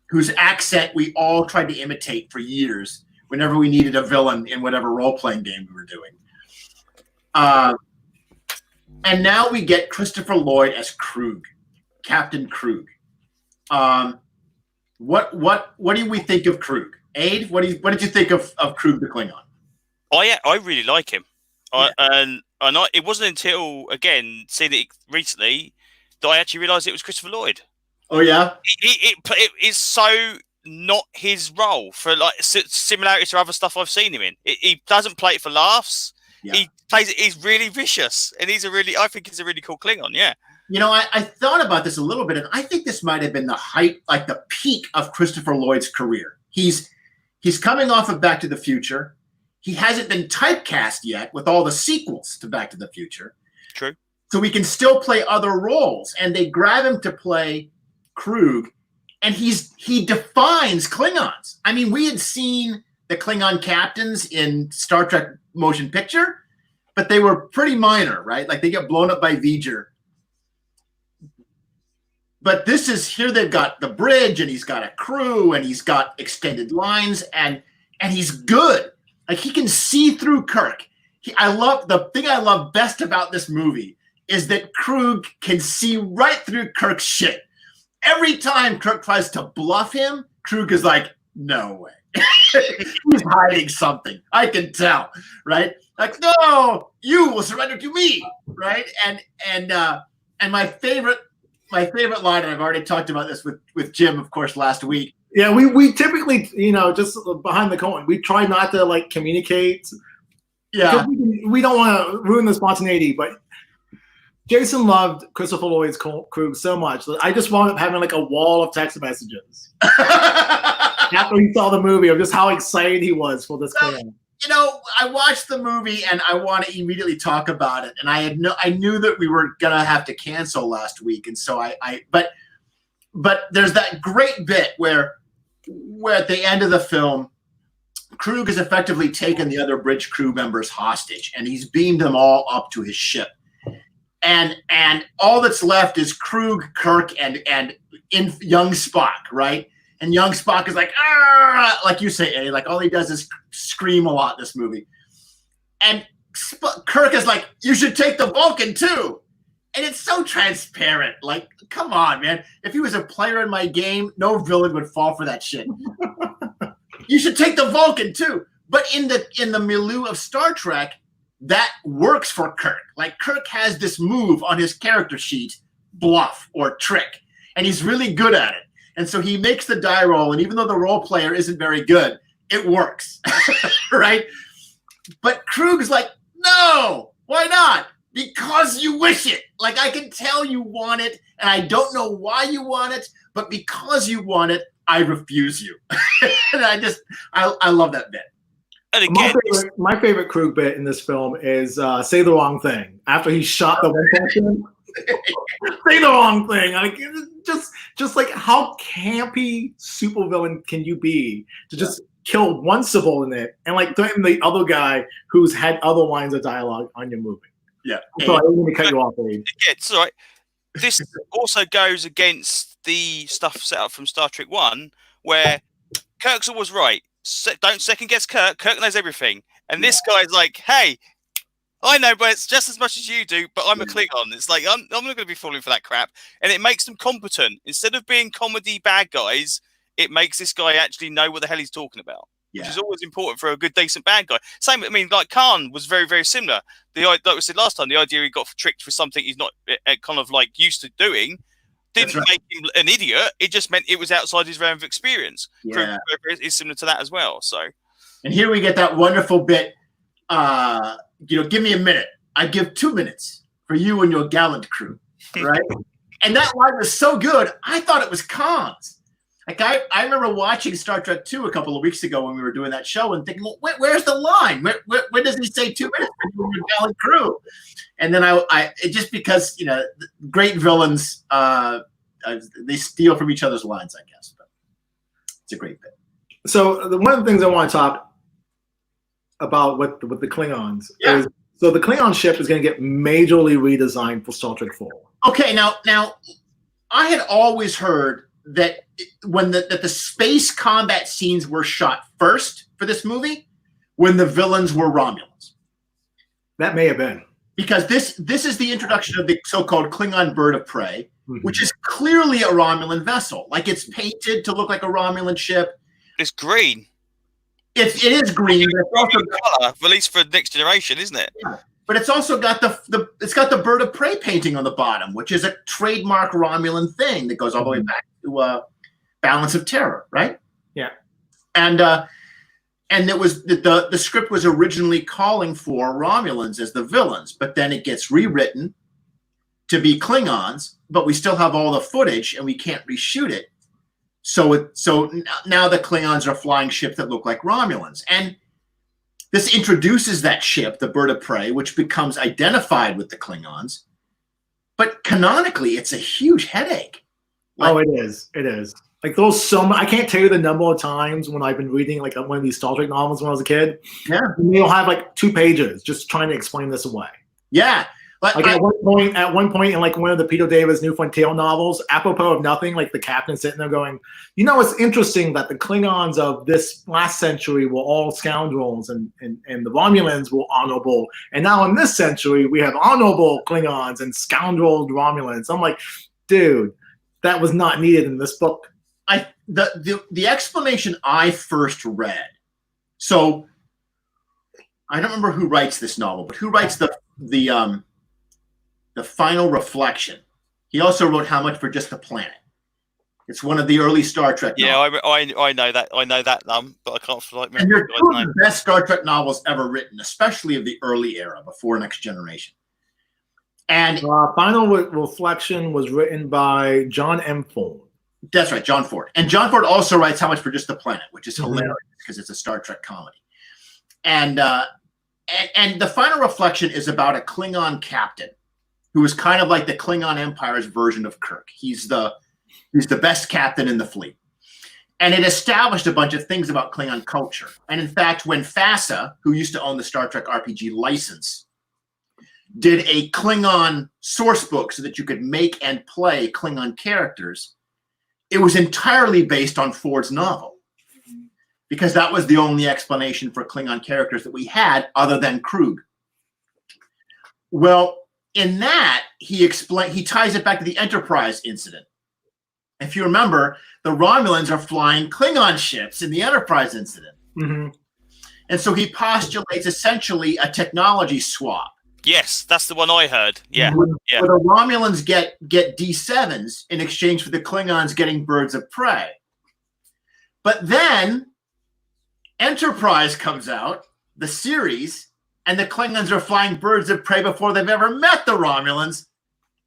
whose accent we all tried to imitate for years whenever we needed a villain in whatever role-playing game we were doing. And now we get Christopher Lloyd as Kruge, Captain Kruge. What do we think of Kruge? Aid, what did you think of Kruge the Klingon? I really like him. Yeah. It wasn't until, again, seeing it recently, that I actually realised it was Christopher Lloyd. Oh, yeah? It is so not his role for like similarities to other stuff I've seen him in. He doesn't play it for laughs. Yeah. He plays it. He's really vicious, and I think he's a really cool Klingon. Yeah. You know, I thought about this a little bit, and I think this might have been the height, like the peak of Christopher Lloyd's career. He's coming off of Back to the Future. He hasn't been typecast yet with all the sequels to Back to the Future. True. So we can still play other roles, and they grab him to play Kruge, and he defines Klingons. I mean, we had seen the Klingon captains in Star Trek motion picture, but they were pretty minor, right? Like they get blown up by V'ger. But this is here. They've got the bridge, and he's got a crew, and he's got extended lines, and he's good. Like he can see through Kirk. The thing I love best about this movie is that Kruge can see right through Kirk's shit. Every time Kirk tries to bluff him, Kruge is like, "No way." He's hiding something. I can tell, right? Like, no, you will surrender to me, right? And my favorite line, and I've already talked about this with Jim, of course, last week. Yeah, we typically, just behind the curtain, we try not to like communicate. Yeah, we don't want to ruin the spontaneity, but Jason loved Christopher Lloyd's Kruge so much that I just wound up having like a wall of text messages after he saw the movie of just how excited he was for this Klingon. I watched the movie and I want to immediately talk about it, and I knew that we were gonna have to cancel last week, and so but there's that great bit where at the end of the film, Kruge has effectively taken the other bridge crew members hostage, and he's beamed them all up to his ship, and all that's left is Kruge, Kirk, and young Spock, right? And young Spock is like, ah, like you say, like all he does is scream a lot in this movie. And Kirk is like, you should take the Vulcan too. And it's so transparent. Like, come on, man. If he was a player in my game, no villain would fall for that shit. You should take the Vulcan too. But in the milieu of Star Trek, that works for Kirk. Like Kirk has this move on his character sheet, bluff or trick, and he's really good at it. And so he makes the die roll, and even though the role player isn't very good, it works, right? But Kruge's like, no, why not? Because you wish it. Like, I can tell you want it, and I don't know why you want it, but because you want it, I refuse you. And I love that bit. And again, my favorite Kruge bit in this film is say the wrong thing. After he shot the one person, say the wrong thing. Like, just like how campy supervillain can you be to just kill one subordinate and like threaten the other guy who's had other lines of dialogue on your movie? Yeah. So I didn't mean to cut you off, Abe. Yeah, it's all right. This also goes against the stuff set up from Star Trek 1, where Kirk's always right. Don't second guess Kirk. Kirk knows everything. And this guy's like, hey, I know, but it's just as much as you do, but I'm a Klingon. It's like, I'm not going to be falling for that crap. And it makes them competent. Instead of being comedy bad guys, it makes this guy actually know what the hell he's talking about. Yeah. Which is always important for a good, decent bad guy. Same, I mean, like Khan was very, very similar. Like I said last time, the idea he got tricked for something he's not kind of like used to doing didn't make him an idiot. It just meant it was outside his realm of experience. Yeah. Is similar to that as well. So, and here we get that wonderful bit. Give me a minute. I give 2 minutes for you and your gallant crew, right? And that line was so good. I thought it was Khan's. Like I remember watching Star Trek 2 a couple of weeks ago when we were doing that show and thinking, well, where's the line? Where does he say 2 minutes for the gallant crew? And then it just because great villains they steal from each other's lines, I guess. But it's a great bit. So one of the things I want to talk about with the Klingons is so the Klingon ship is going to get majorly redesigned for Star Trek 4. Okay, now I had always heard that that the space combat scenes were shot first for this movie when the villains were Romulans. That may have been. Because this is the introduction of the so-called Klingon bird of prey, which is clearly a Romulan vessel. Like it's painted to look like a Romulan ship. It's green. It is green, but it's also color, at least for Next Generation, isn't it? Yeah. But it's also got the bird of prey painting on the bottom, which is a trademark Romulan thing that goes all the way back to Balance of Terror, right? Yeah. And it was the script was originally calling for Romulans as the villains, but then it gets rewritten to be Klingons, but we still have all the footage and we can't reshoot it. So now the Klingons are flying ships that look like Romulans. And this introduces that ship, the bird of prey, which becomes identified with the Klingons. But canonically, it's a huge headache. It is. It is. Like I can't tell you the number of times when I've been reading like one of these Star Trek novels when I was a kid. Yeah. And they'll have like 2 pages just trying to explain this away. Yeah. At one point in like one of the Peter Davis New Frontier novels, apropos of nothing, like the captain sitting there going, it's interesting that the Klingons of this last century were all scoundrels and the Romulans were honorable. And now in this century, we have honorable Klingons and scoundrel Romulans. I'm like, dude, that was not needed in this book. The explanation I first read, so I don't remember who writes this novel, but who writes the Final Reflection. He also wrote How Much for Just the Planet. It's one of the early Star Trek novels. I know that. I know that, but I can't remember. And they're 2 of the best Star Trek novels ever written, especially of the early era, before Next Generation. And Final Reflection was written by John M. Ford. That's right, John Ford. And John Ford also writes How Much for Just the Planet, which is hilarious because it's a Star Trek comedy. And the Final Reflection is about a Klingon captain who is kind of like the Klingon Empire's version of Kirk. He's the best captain in the fleet. And it established a bunch of things about Klingon culture. And in fact, when FASA, who used to own the Star Trek RPG license, did a Klingon source book so that you could make and play Klingon characters, it was entirely based on Ford's novel. Because that was the only explanation for Klingon characters that we had other than Kruge. Well, in that, he ties it back to the Enterprise incident. If you remember, the Romulans are flying Klingon ships in the Enterprise incident. Mm-hmm. And so he postulates essentially a technology swap. Yes, that's the one I heard. Yeah. Where the Romulans get D7s in exchange for the Klingons getting birds of prey. But then Enterprise comes out, the series, and the Klingons are flying birds of prey before they've ever met the Romulans.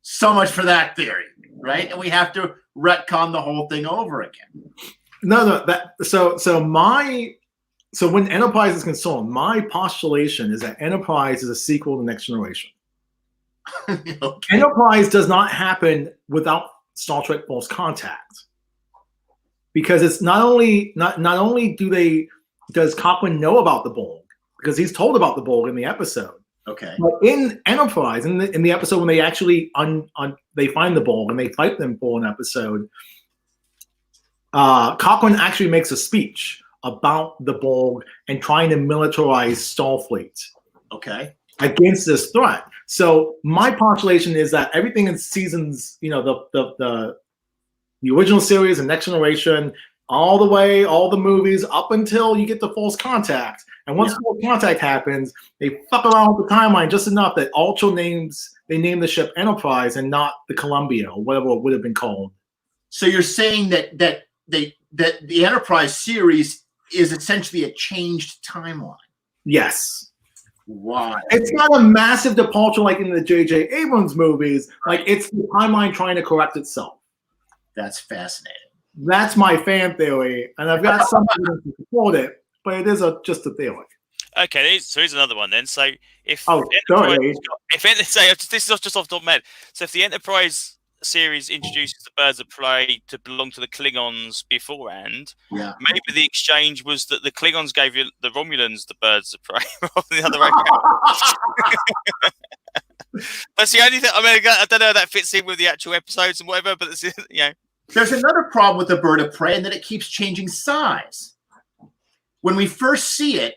So much for that theory, right? And we have to retcon the whole thing over again. So when Enterprise is concerned, my postulation is that Enterprise is a sequel to Next Generation. Okay. Enterprise does not happen without Star Trek First Contact, because it's not only does Cochrane know about the Borg, because he's told about the Borg in the episode. Okay. But in Enterprise, in the episode when they actually they find the Borg and they fight them for an episode, Cochrane actually makes a speech about the Borg and trying to militarize Starfleet. Okay. Against this threat. So my postulation is that everything in seasons, the original series and Next Generation, all the movies up until you get to False Contact. And once False Contact happens, they fuck around with the timeline just enough that Ultra name the ship Enterprise and not the Columbia or whatever it would have been called. So you're saying that the Enterprise series is essentially a changed timeline? Yes. Why? It's not a massive departure like in the J.J. Abrams movies. Like, it's the timeline trying to correct itself. That's fascinating. That's my fan theory, and I've got some evidence to support it, but it is just a theory. Okay, so here's another one then. So if sorry. This is just off the top of my head. So if the Enterprise series introduces the birds of prey to belong to the Klingons beforehand, maybe the exchange was that the Klingons gave you the Romulans the birds of prey rather than the other way around. That's the only thing. I mean, I don't know how that fits in with the actual episodes and whatever, but it's, There's another problem with the bird of prey, and that it keeps changing size. When we first see it,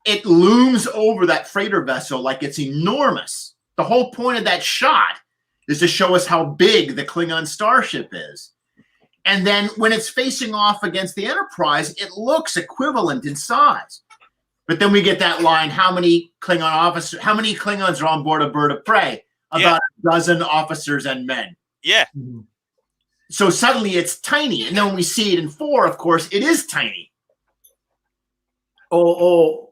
it looms over that freighter vessel like it's enormous. The whole point of that shot is to show us how big the Klingon starship is. And then when it's facing off against the Enterprise, it looks equivalent in size. But then we get that line, how many Klingons are on board a bird of prey? About a dozen officers and men. Yeah. So suddenly it's tiny. And then when we see it in 4, of course, it is tiny.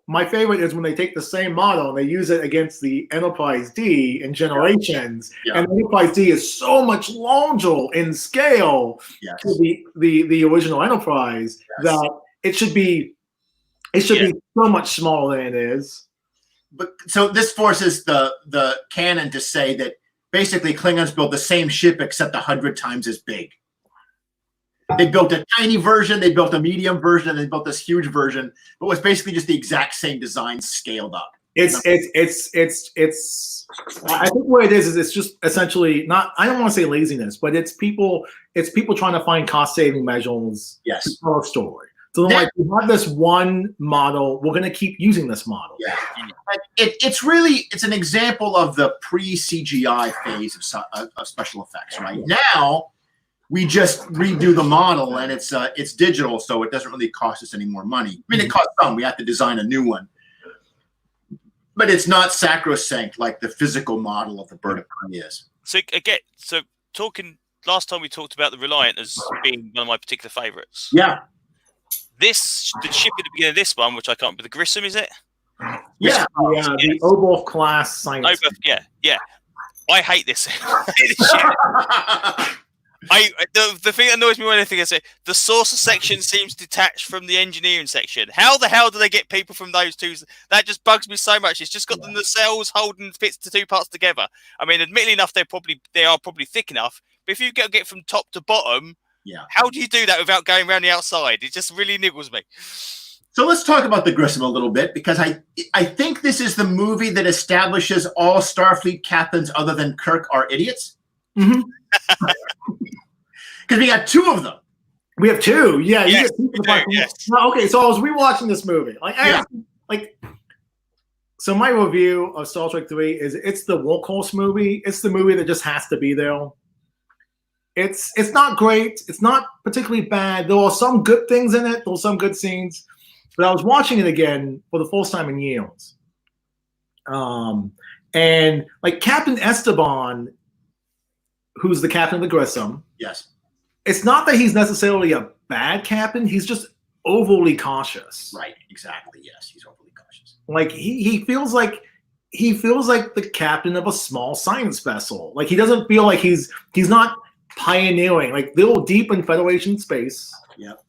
My favorite is when they take the same model and they use it against the Enterprise D in Generations, and the Enterprise D is so much larger in scale to the original Enterprise that it should be so much smaller than it is. But so this forces the canon to say that basically Klingons built the same ship except 100 times as big. They built a tiny version, they built a medium version, and they built this huge version, but it was basically just the exact same design scaled up. It's I think what it is it's just essentially not, I don't want to say laziness, but it's people trying to find cost saving measures to tell a story. So they're like, we have this one model, we're gonna keep using this model. Yeah. It's an example of the pre-CGI phase of special effects, right? Now we just redo the model, and it's digital, so it doesn't really cost us any more money. I mean, it costs some. We have to design a new one, but it's not sacrosanct like the physical model of the bird of prey is. So again, last time we talked about the Reliant as being one of my particular favorites. Yeah. The ship at the beginning of this one, which I can't remember, the Grissom, is it? Yeah, the Oborth class science. Yeah. I hate this. I hate this shit. The thing that annoys me more than anything is the saucer section seems detached from the engineering section. How the hell do they get people from those two? That just bugs me so much. It's just got the nacelles holding bits to two parts together. I mean, admittedly enough, they are probably thick enough. But if you get from top to bottom, how do you do that without going around the outside? It just really niggles me. So let's talk about the Grissom a little bit, because I think this is the movie that establishes all Starfleet captains other than Kirk are idiots. Mm-hmm. Because we got 2 of them. We have 2. Yeah. Yes, Okay, so I was rewatching this movie. So my review of Star Trek 3 is it's the workhorse movie. It's the movie that just has to be there. It's not great. It's not particularly bad. There are some good things in it. There are some good scenes. But I was watching it again for the first time in years. And like Captain Esteban, who's the captain of the Grissom. Yes. It's not that he's necessarily a bad captain. He's just overly cautious. Right. Exactly. Yes. He's overly cautious. Like he feels like the captain of a small science vessel. Like he doesn't feel like he's not pioneering. Like they're deep in Federation space. Yep.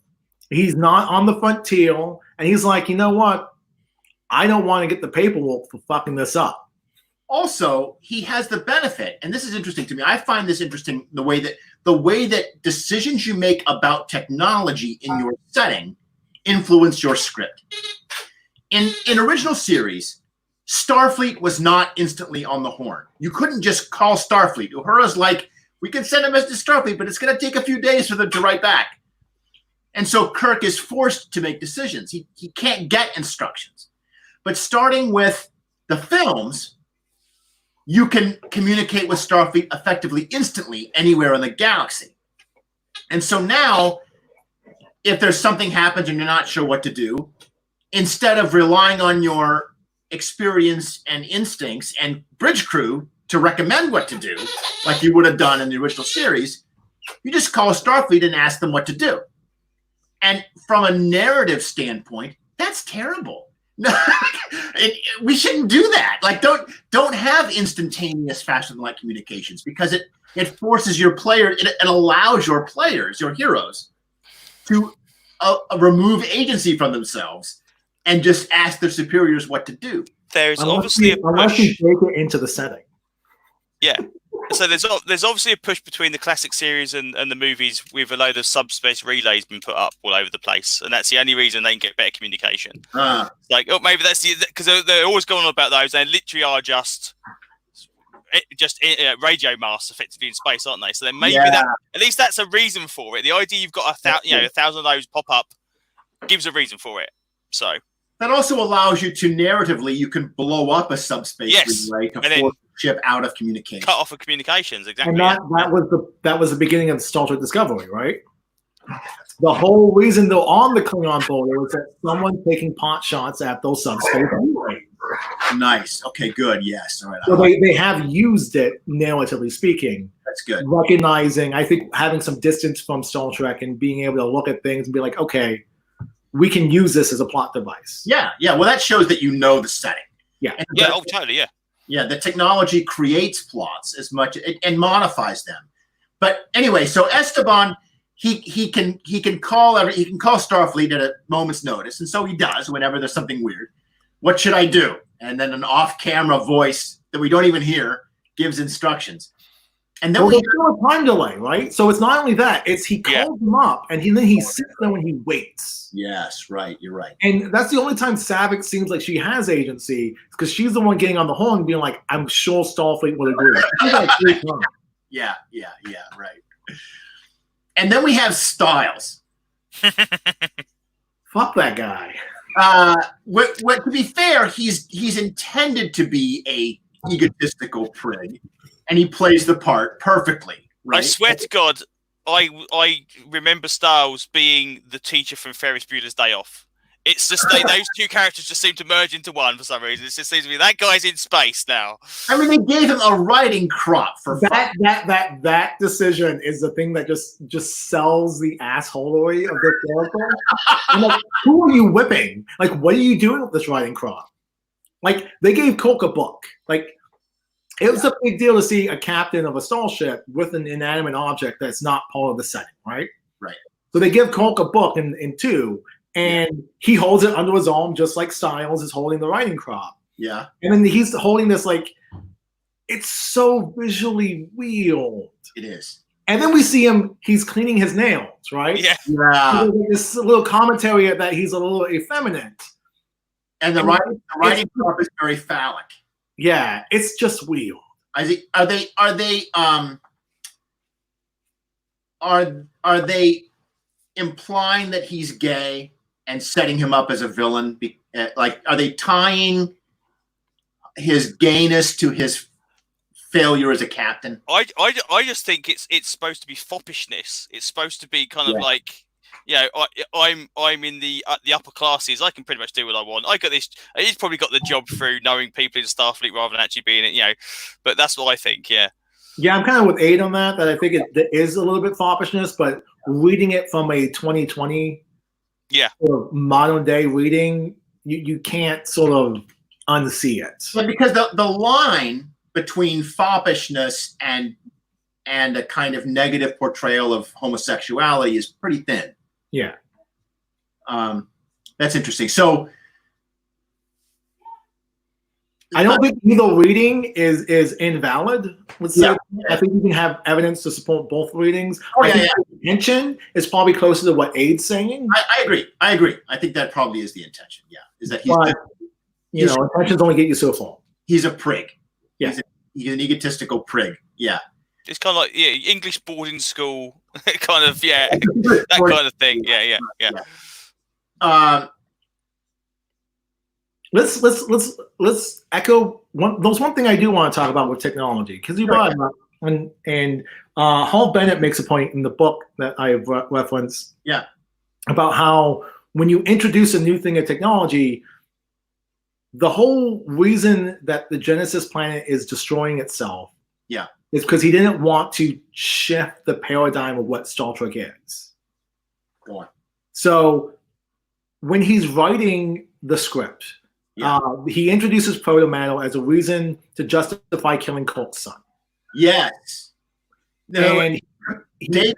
He's not on the frontier, and he's like, you know what? I don't want to get the paperwork for fucking this up. Also, he has the benefit, and this is interesting to me. I find this interesting, the way that decisions you make about technology in your setting influence your script. In original series, Starfleet was not instantly on the horn. You couldn't just call Starfleet. Uhura's like, we can send a message to Starfleet, but it's going to take a few days for them to write back. And so Kirk is forced to make decisions. He can't get instructions. But starting with the films, you can communicate with Starfleet effectively instantly anywhere in the galaxy. And so now, if there's something happens and you're not sure what to do, instead of relying on your experience and instincts and bridge crew to recommend what to do, like you would have done in the original series, you just call Starfleet and ask them what to do. And from a narrative standpoint, that's terrible. We shouldn't do that. Like, don't have instantaneous faster than light communications, because it forces your player, it allows your players, your heroes, to remove agency from themselves and just ask their superiors what to do. There's obviously a unless you push. take it into the setting. Yeah. So there's obviously a push between the classic series and the movies with a load of subspace relays being put up all over the place, and that's the only reason they can get better communication. Like, oh, maybe that's because they're always going on about those. They literally are just radio masts effectively in space, aren't they? So then maybe that at least that's a reason for it. The idea you've got 1,000 of those pop up gives a reason for it. So that also allows you to narratively you can blow up a subspace relay to force the ship out of communication. Cut off of communications, exactly. And that was the beginning of Star Trek Discovery, right? The whole reason they're on the Klingon border was that someone taking pot shots at those subspace relays. Nice. Okay, good. Yes. All right. So they have used it, narratively speaking. That's good. Recognizing, I think, having some distance from Star Trek and being able to look at things and be like, okay, we can use this as a plot device. Yeah. Well, that shows that you know the setting. Yeah. Totally. Yeah. Yeah. The technology creates plots as much and modifies them. But anyway, so Esteban, he can call Starfleet at a moment's notice, and so he does whenever there's something weird. What should I do? And then an off-camera voice that we don't even hear gives instructions. And then there's still a time delay, right? So it's not only that; it's he calls him up, and then he sits there and he waits. Yes, right. You're right. And that's the only time Saavik seems like she has agency, because she's the one getting on the horn, being like, "I'm sure Starfleet will agree." She's like 3 times. Yeah, right. And then we have Styles. Fuck that guy. What to be fair, he's intended to be a egotistical prig, and he plays the part perfectly. Right? I swear to God, I remember Styles being the teacher from Ferris Bueller's Day Off. It's just those two characters just seem to merge into one for some reason. It just seems to be that guy's in space now. I mean, they gave him a writing crop for that decision is the thing that just sells the assholery of this character. I'm like, who are you whipping? Like, what are you doing with this writing crop? Like, they gave Kirk a book. Like, it was a big deal to see a captain of a starship with an inanimate object that's not part of the setting, right? Right. So they give Kirk a book in 2. And he holds it under his arm just like Styles is holding the writing crop. Yeah. And then he's holding this, like, it's so visually weird. It is. And then we see him, he's cleaning his nails, right? Yeah. Yeah. This little commentary that he's a little effeminate. And the writing crop is very phallic. Yeah, it's just weird. Are they implying that he's gay and setting him up as a villain? Like, are they tying his gayness to his failure as a captain? I just think it's supposed to be foppishness. It's supposed to be kind of like, I'm in the upper classes. I can pretty much do what I want. I got this. He's probably got the job through knowing people in Starfleet rather than actually being it. But that's what I think. Yeah. Yeah, I'm kind of with Aid on that. That I think it is a little bit foppishness, but reading it from a 2020 sort of modern day reading, you can't sort of unsee it. But because the line between foppishness and a kind of negative portrayal of homosexuality is pretty thin. Yeah. That's interesting. So I don't think either reading is invalid. I think you can have evidence to support both readings. I think the intention is probably closer to what Aid's saying. I agree. I think that probably is the intention. Yeah, is that intentions only get you so far. He's a prig. Yeah, he's an egotistical prig. Yeah, it's kind of like English boarding school, kind of that kind of thing. Yeah. Let's echo one. There's one thing I do want to talk about with technology, because you brought it up, and Hal Bennett makes a point in the book that I have referenced. Yeah, about how when you introduce a new thing of technology, the whole reason that the Genesis planet is destroying itself, is because he didn't want to shift the paradigm of what Star Trek is. Go on. So when he's writing the script. He introduces protomatter as a reason to justify killing Kirk's son. Yes. No, and David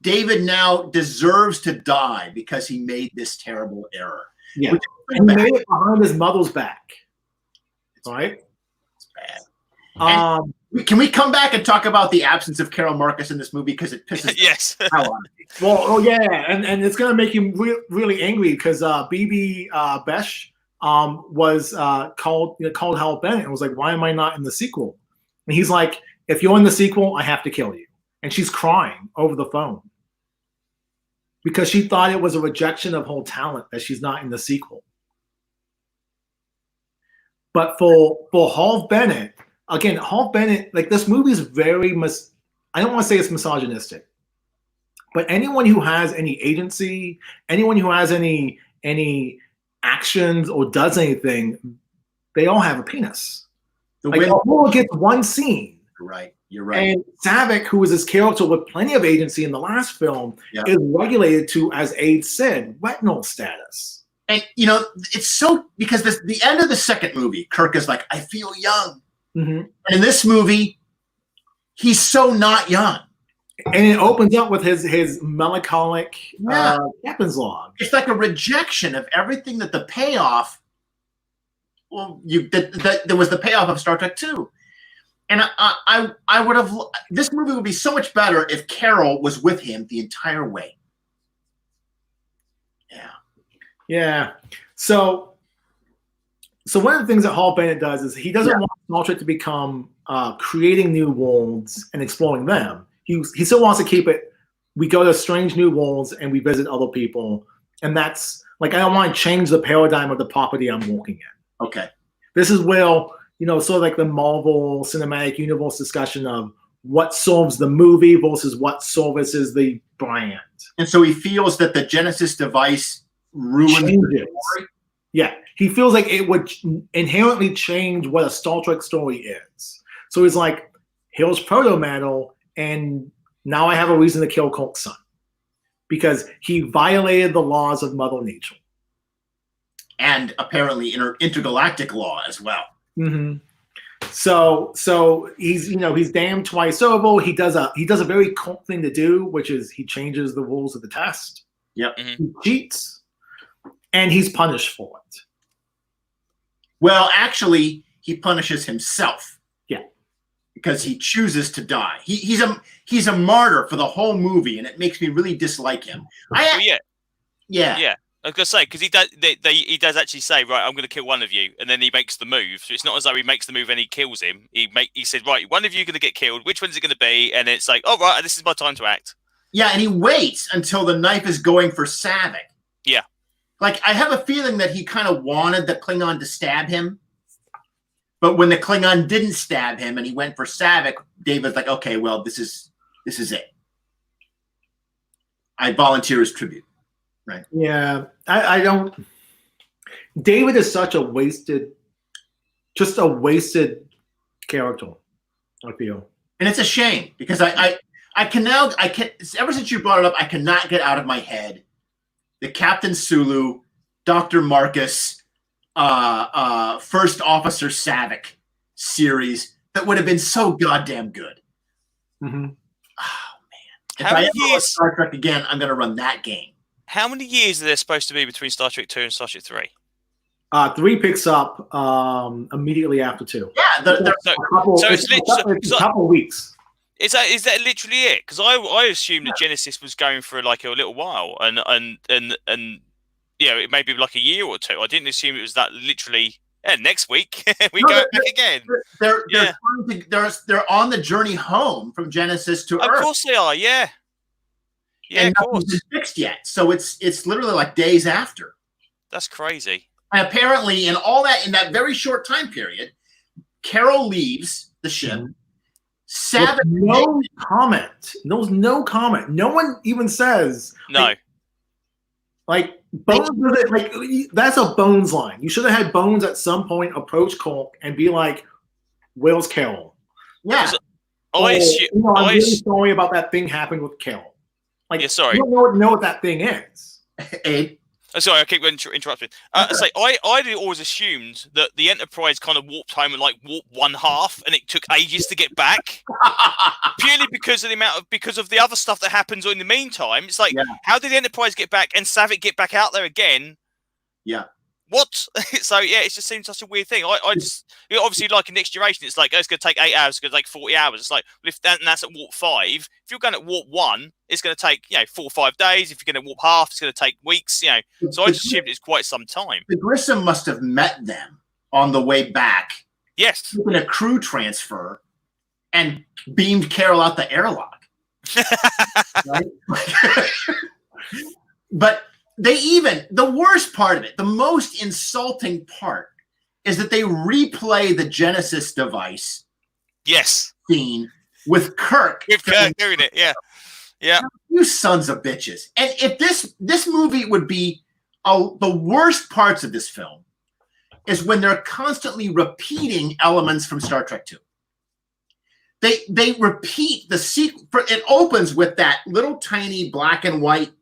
David now deserves to die because he made this terrible error. Yeah, and he made it behind his mother's back. All right, it's bad. Can we come back and talk about the absence of Carol Marcus in this movie because it pisses yes. the hell out of me. Well, oh yeah, and it's gonna make him really angry because BB Besh was called Hal Bennett and was like, "Why am I not in the sequel?" And he's like, "If you're in the sequel, I have to kill you." And she's crying over the phone because she thought it was a rejection of her talent that she's not in the sequel. But for Hal Bennett, again, Hal Bennett, like this movie is very I don't want to say it's misogynistic, but anyone who has any agency, anyone who has any actions or does anything, they all have a penis. Like Uhura gets one scene. You're right. And Saavik, who was his character with plenty of agency in the last film, is regulated to, as Abe said, retinal status. And it's so because the end of the second movie, Kirk is like, "I feel young." Mm-hmm. And in this movie, he's so not young. And it opens up with his melancholic captain's log. It's like a rejection of everything that the payoff. Well, there was the payoff of Star Trek II, and I would have. This movie would be so much better if Carol was with him the entire way. Yeah. So one of the things that Hal Bennett does is he doesn't want Star Trek to become creating new worlds and exploring them. He still wants to keep it. We go to strange new worlds and we visit other people, and that's like I don't want to change the paradigm of the property I'm working in. Okay. This is where sort of like the Marvel Cinematic Universe discussion of what serves the movie versus what services the brand. And so he feels that the Genesis device ruins the story. Yeah, he feels like it would inherently change what a Star Trek story is. So he's like, here's protomatter, and now I have a reason to kill Kirk's son because he violated the laws of Mother Nature. And apparently intergalactic law as well. Mm-hmm. So he's damned twice over. He does a very cool thing to do, which is he changes the rules of the test. Yep. Mm-hmm. He cheats, and he's punished for it. Well, actually, he punishes himself. Yeah. Because he chooses to die. He's a martyr for the whole movie, and it makes me really dislike him. Yeah. I was gonna say because he does actually say, right, I'm gonna kill one of you, and then he makes the move. So it's not as though he makes the move and he kills him. He said, right, one of you are gonna get killed. Which one's it gonna be? And it's like, oh right, this is my time to act. Yeah, and he waits until the knife is going for Saavik. Yeah. Like I have a feeling that he kind of wanted the Klingon to stab him, but when the Klingon didn't stab him and he went for Saavik, David's like, okay, well, this is it. I volunteer as tribute. Right. Yeah, I don't. David is such a wasted character. I feel, and it's a shame because I can ever since you brought it up, I cannot get out of my head the Captain Sulu, Dr. Marcus, First Officer Saavik series that would have been so goddamn good. Mm-hmm. Oh man! If I ever watch Star Trek again, I'm going to run that game. How many years are there supposed to be between Star Trek 2 and Star Trek 3? 3 picks up immediately after 2. Yeah, it's a couple of weeks. Is that literally it? Because I assumed that Genesis was going for like a little while, and it may be like a year or two. I didn't assume it was that literally. Yeah, next week we go back again. They're on the journey home from Genesis to Earth. Of course they are. Yeah. Yeah, and nothing's been fixed yet. So it's literally like days after. That's crazy. And apparently, in that very short time period, Carol leaves the ship. Saavik, no comment. There's no comment. No one even says no. Like Bones, like that's a Bones line. You should have had Bones at some point approach Kirk and be like, "Where's Carol?" Yeah. I'm really sorry about that thing happening with Carol. Like, yeah, sorry. You don't know what that thing is. Abe. Sorry, I keep interrupting. I'd always assumed that the Enterprise kind of warped home and like warped one half, and it took ages to get back, purely because of the other stuff that happens in the meantime. It's like, how did the Enterprise get back and Saavik get back out there again? Yeah. What? So yeah, it just seems such a weird thing. I just obviously like in Next Generation, it's like it's going to take 8 hours, it's going to take 40 hours. It's like, well, that's at warp 5. If you're going at warp 1, it's going to take 4 or 5 days. If you're going to warp half, it's going to take weeks. So I just assumed it's quite some time. The Grissom must have met them on the way back. Yes, in a crew transfer, and beamed Carol out the airlock. Right? But the worst part of it, the most insulting part, is that they replay the Genesis device scene with Kirk. With Kirk doing it, yeah. You sons of bitches. And if this movie would be the worst parts of this film is when they're constantly repeating elements from Star Trek II. They repeat the sequence. It opens with that little tiny black and white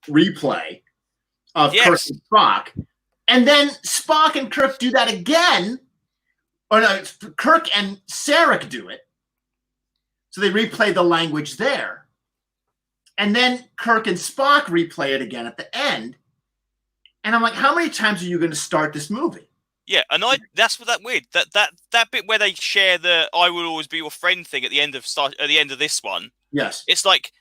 replay of Kirk and Spock, and then Spock and Kirk do that again. Or no, Kirk and Saavik do it. So they replay the language there, and then Kirk and Spock replay it again at the end. And I'm like, how many times are you going to start this movie? Yeah, and that's what that weird that bit where they share the "I will always be your friend" thing at the end of this one. Yes, it's like,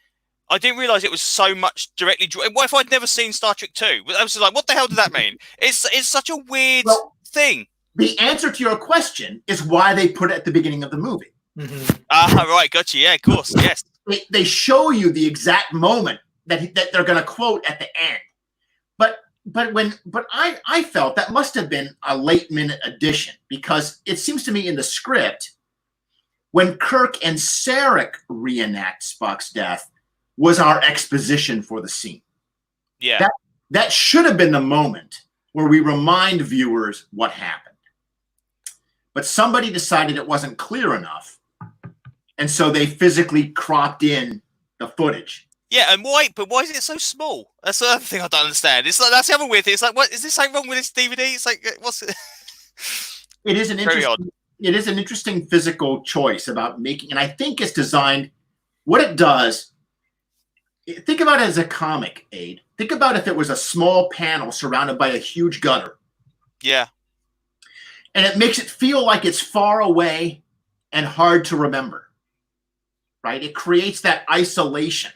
I didn't realize it was so much directly. What if I'd never seen Star Trek 2? I was just like, what the hell did that mean? It's such a weird thing. The answer to your question is why they put it at the beginning of the movie. Right, gotcha. Yeah, of course. Yes, they show you the exact moment that they're going to quote at the end. But I felt that must have been a late minute addition, because it seems to me in the script, when Kirk and Saavik reenact Spock's death, was our exposition for the scene. Yeah. That should have been the moment where we remind viewers what happened. But somebody decided it wasn't clear enough, and so they physically cropped in the footage. Yeah, and why is it so small? That's the other thing I don't understand. It's like, that's the other weird thing. It's like, what is this something wrong with this DVD? It's like, what's it? It is an interesting physical choice about making, and I think it's designed. What it does, think about it as a comic aid. Think about if it was a small panel surrounded by a huge gutter. Yeah. And it makes it feel like it's far away and hard to remember. Right? It creates that isolation.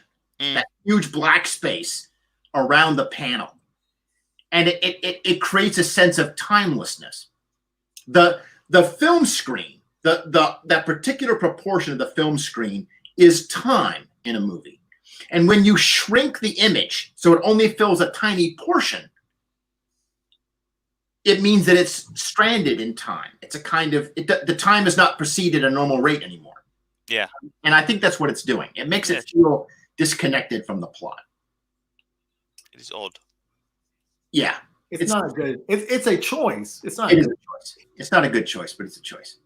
That huge black space around the panel, and it creates a sense of timelessness. The film screen, that particular proportion of the film screen is time in a movie, and when you shrink the image so it only fills a tiny portion, it means that it's stranded in time. It's a kind of the time is not proceed at a normal rate anymore. Yeah, and I think that's what it's doing. It makes it feel disconnected from the plot. It is odd. Yeah, it's not a good. It's a choice. It's not. It is a choice. It's not a good choice, but it's a choice.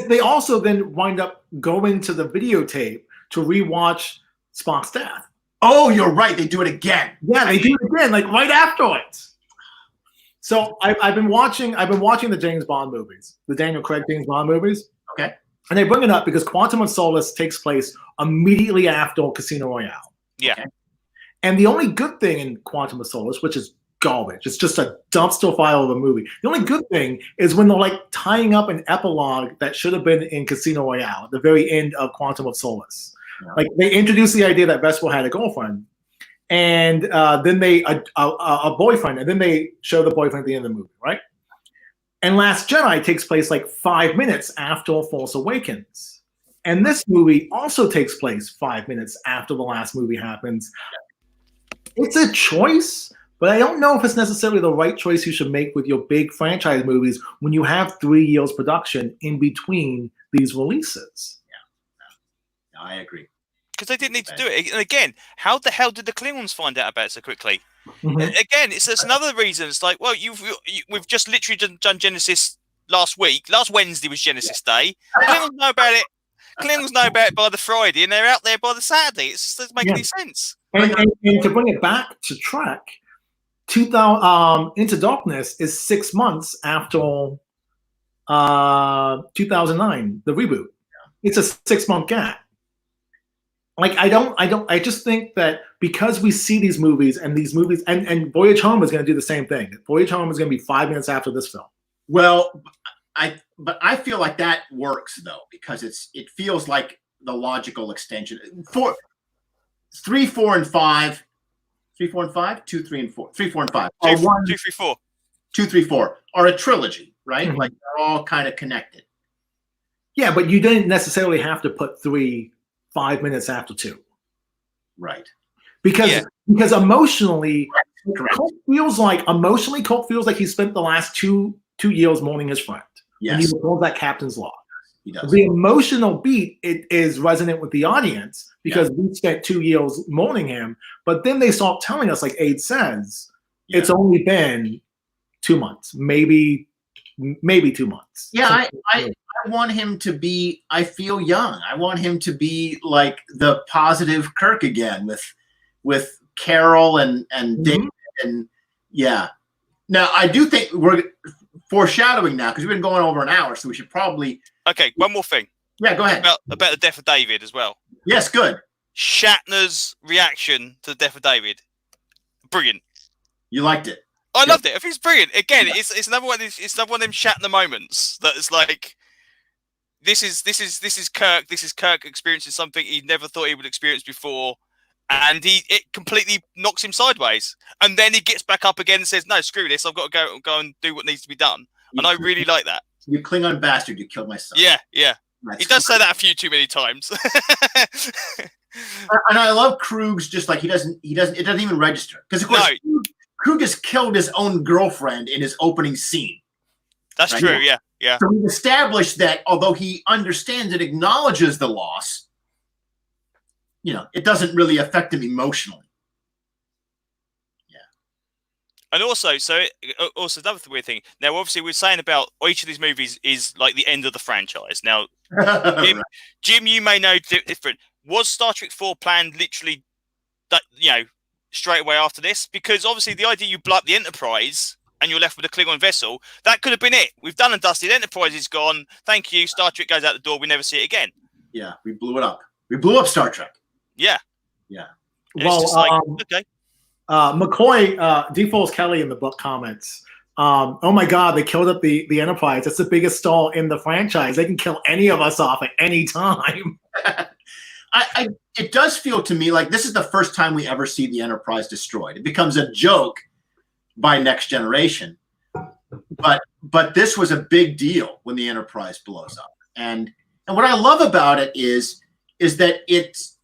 They also then wind up going to the videotape to rewatch Spock's death. Oh, you're right. They do it again. Yeah, they do it again, like right afterwards. So I've been watching the James Bond movies, the Daniel Craig James Bond movies. Okay. And they bring it up because Quantum of Solace takes place immediately after Casino Royale. Yeah. Okay? And the only good thing in Quantum of Solace, which is garbage, it's just a dumpster file of a movie. The only good thing is when they're like tying up an epilogue that should have been in Casino Royale at the very end of Quantum of Solace. Yeah. Like they introduce the idea that Vesper had a girlfriend, and then they a boyfriend, and then they show the boyfriend at the end of the movie, right? And Last Jedi takes place like 5 minutes after Force Awakens. And this movie also takes place 5 minutes after the last movie happens. It's a choice, but I don't know if it's necessarily the right choice you should make with your big franchise movies when you have 3 years production in between these releases. Yeah, I agree. Because they didn't need to do it. And again, how the hell did the Klingons find out about it so quickly? Mm-hmm. Again, it's another reason. It's like, well, we've just literally done Genesis last week. Last Wednesday was Genesis Day. Klingons know about it. Klingons know about it by the Friday, and they're out there by the Saturday. It just doesn't make any sense. And to bring it back to Trek, Into Darkness is 6 months after 2009, the reboot. It's a 6-month gap. Like I just think that because we see these movies and Voyage Home is going to do the same thing. Voyage Home is going to be 5 minutes after this film. Well, I feel like that works though, because it feels like the logical extension. 3, 4, and 5. 3, 4, and 5? 2, 3, and 4. 3, 4, and 5. 2, 3, 4. 2, 3, 4 are a trilogy, right? Mm-hmm. Like they're all kind of connected. Yeah, but you didn't necessarily have to put 3 5 minutes after 2. Right. Because emotionally, Correct. Kirk feels like he spent the last two years mourning his friend. Yes. And he recalls that captain's log. He does. The emotional beat is resonant with the audience because we spent 2 years mourning him, but then they start telling us, like Aid says, it's only been 2 months, maybe 2 months. Yeah, I want him to be, I feel young. I want him to be like the positive Kirk again with Carol and David and Now I do think we're foreshadowing now because we've been going over an hour, so we should probably. Okay, one more thing. Yeah, go ahead. About the death of David as well. Yes, good. Shatner's reaction to the death of David, brilliant. You liked it. I loved it. I think it's brilliant. Again, it's another one. It's another one of them Shatner moments that is like, this is Kirk. This is Kirk experiencing something he never thought he would experience before, and it completely knocks him sideways. And then he gets back up again and says, "No, screw this. I've got to go and do what needs to be done." And I really like that. You Klingon bastard! You killed my son. Yeah. That's He does say that a few too many times. And I love Kruge's just like it doesn't even register because of course Kruge has killed his own girlfriend in his opening scene. That's right? true. Yeah. So we've established that although he understands and acknowledges the loss, it doesn't really affect him emotionally. And also another weird thing. Now, obviously, we're saying about each of these movies is like the end of the franchise. Now, Jim, you may know different. Was Star Trek 4 planned literally that straight away after this? Because obviously, the idea you blow up the Enterprise and you're left with a Klingon vessel, that could have been it. We've done and dusted. Enterprise is gone. Thank you. Star Trek goes out the door. We never see it again. Yeah, we blew it up. We blew up Star Trek. Yeah. Well, it's just like, okay. McCoy, D. Force Kelly in the book comments, oh my God, they killed up the Enterprise. That's the biggest stall in the franchise. They can kill any of us off at any time. It does feel to me like this is the first time we ever see the Enterprise destroyed. It becomes a joke by Next Generation. But this was a big deal when the Enterprise blows up. And what I love about it is that it's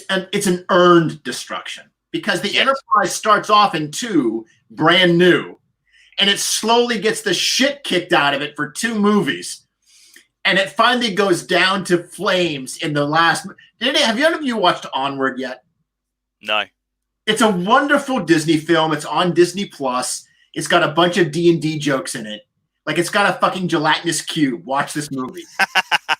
an earned destruction. Because the Enterprise starts off in 2, brand new, and it slowly gets the shit kicked out of it for 2 movies. And it finally goes down to flames in the last. Have any of you watched Onward yet? No. It's a wonderful Disney film. It's on Disney Plus. It's got a bunch of D&D jokes in it. Like it's got a fucking gelatinous cube. Watch this movie.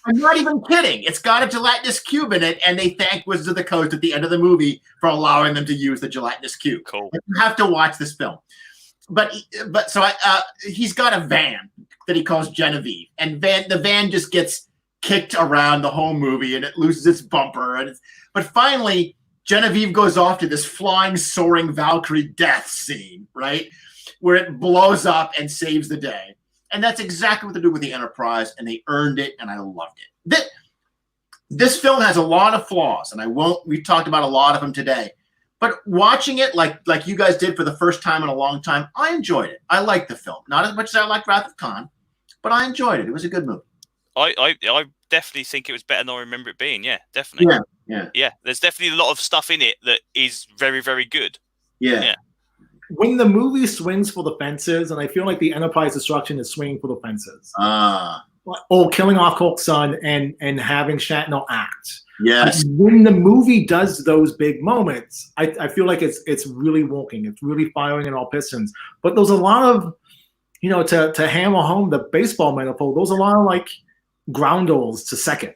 I'm not even kidding. It's got a gelatinous cube in it, and they thank Wizards of the Coast at the end of the movie for allowing them to use the gelatinous cube. Cool. You have to watch this film. But he's got a van that he calls Genevieve, and the van just gets kicked around the whole movie, and it loses its bumper. But finally, Genevieve goes off to this flying, soaring Valkyrie death scene, right, where it blows up and saves the day. And that's exactly what they do with the Enterprise, and they earned it, and I loved it. This film has a lot of flaws, and we've talked about a lot of them today. But watching it like you guys did for the first time in a long time, I enjoyed it. I liked the film. Not as much as I liked Wrath of Khan, but I enjoyed it. It was a good movie. I definitely think it was better than I remember it being. Yeah, definitely. Yeah. There's definitely a lot of stuff in it that is very, very good. Yeah. When the movie swings for the fences, and I feel like the Enterprise destruction is swinging for the fences. Or killing off Kirk's son and having Shatner act. Yes. When the movie does those big moments, I feel like it's really working. It's really firing in all pistons. But there's a lot of, to hammer home the baseball metaphor, there's a lot of like groundals to second.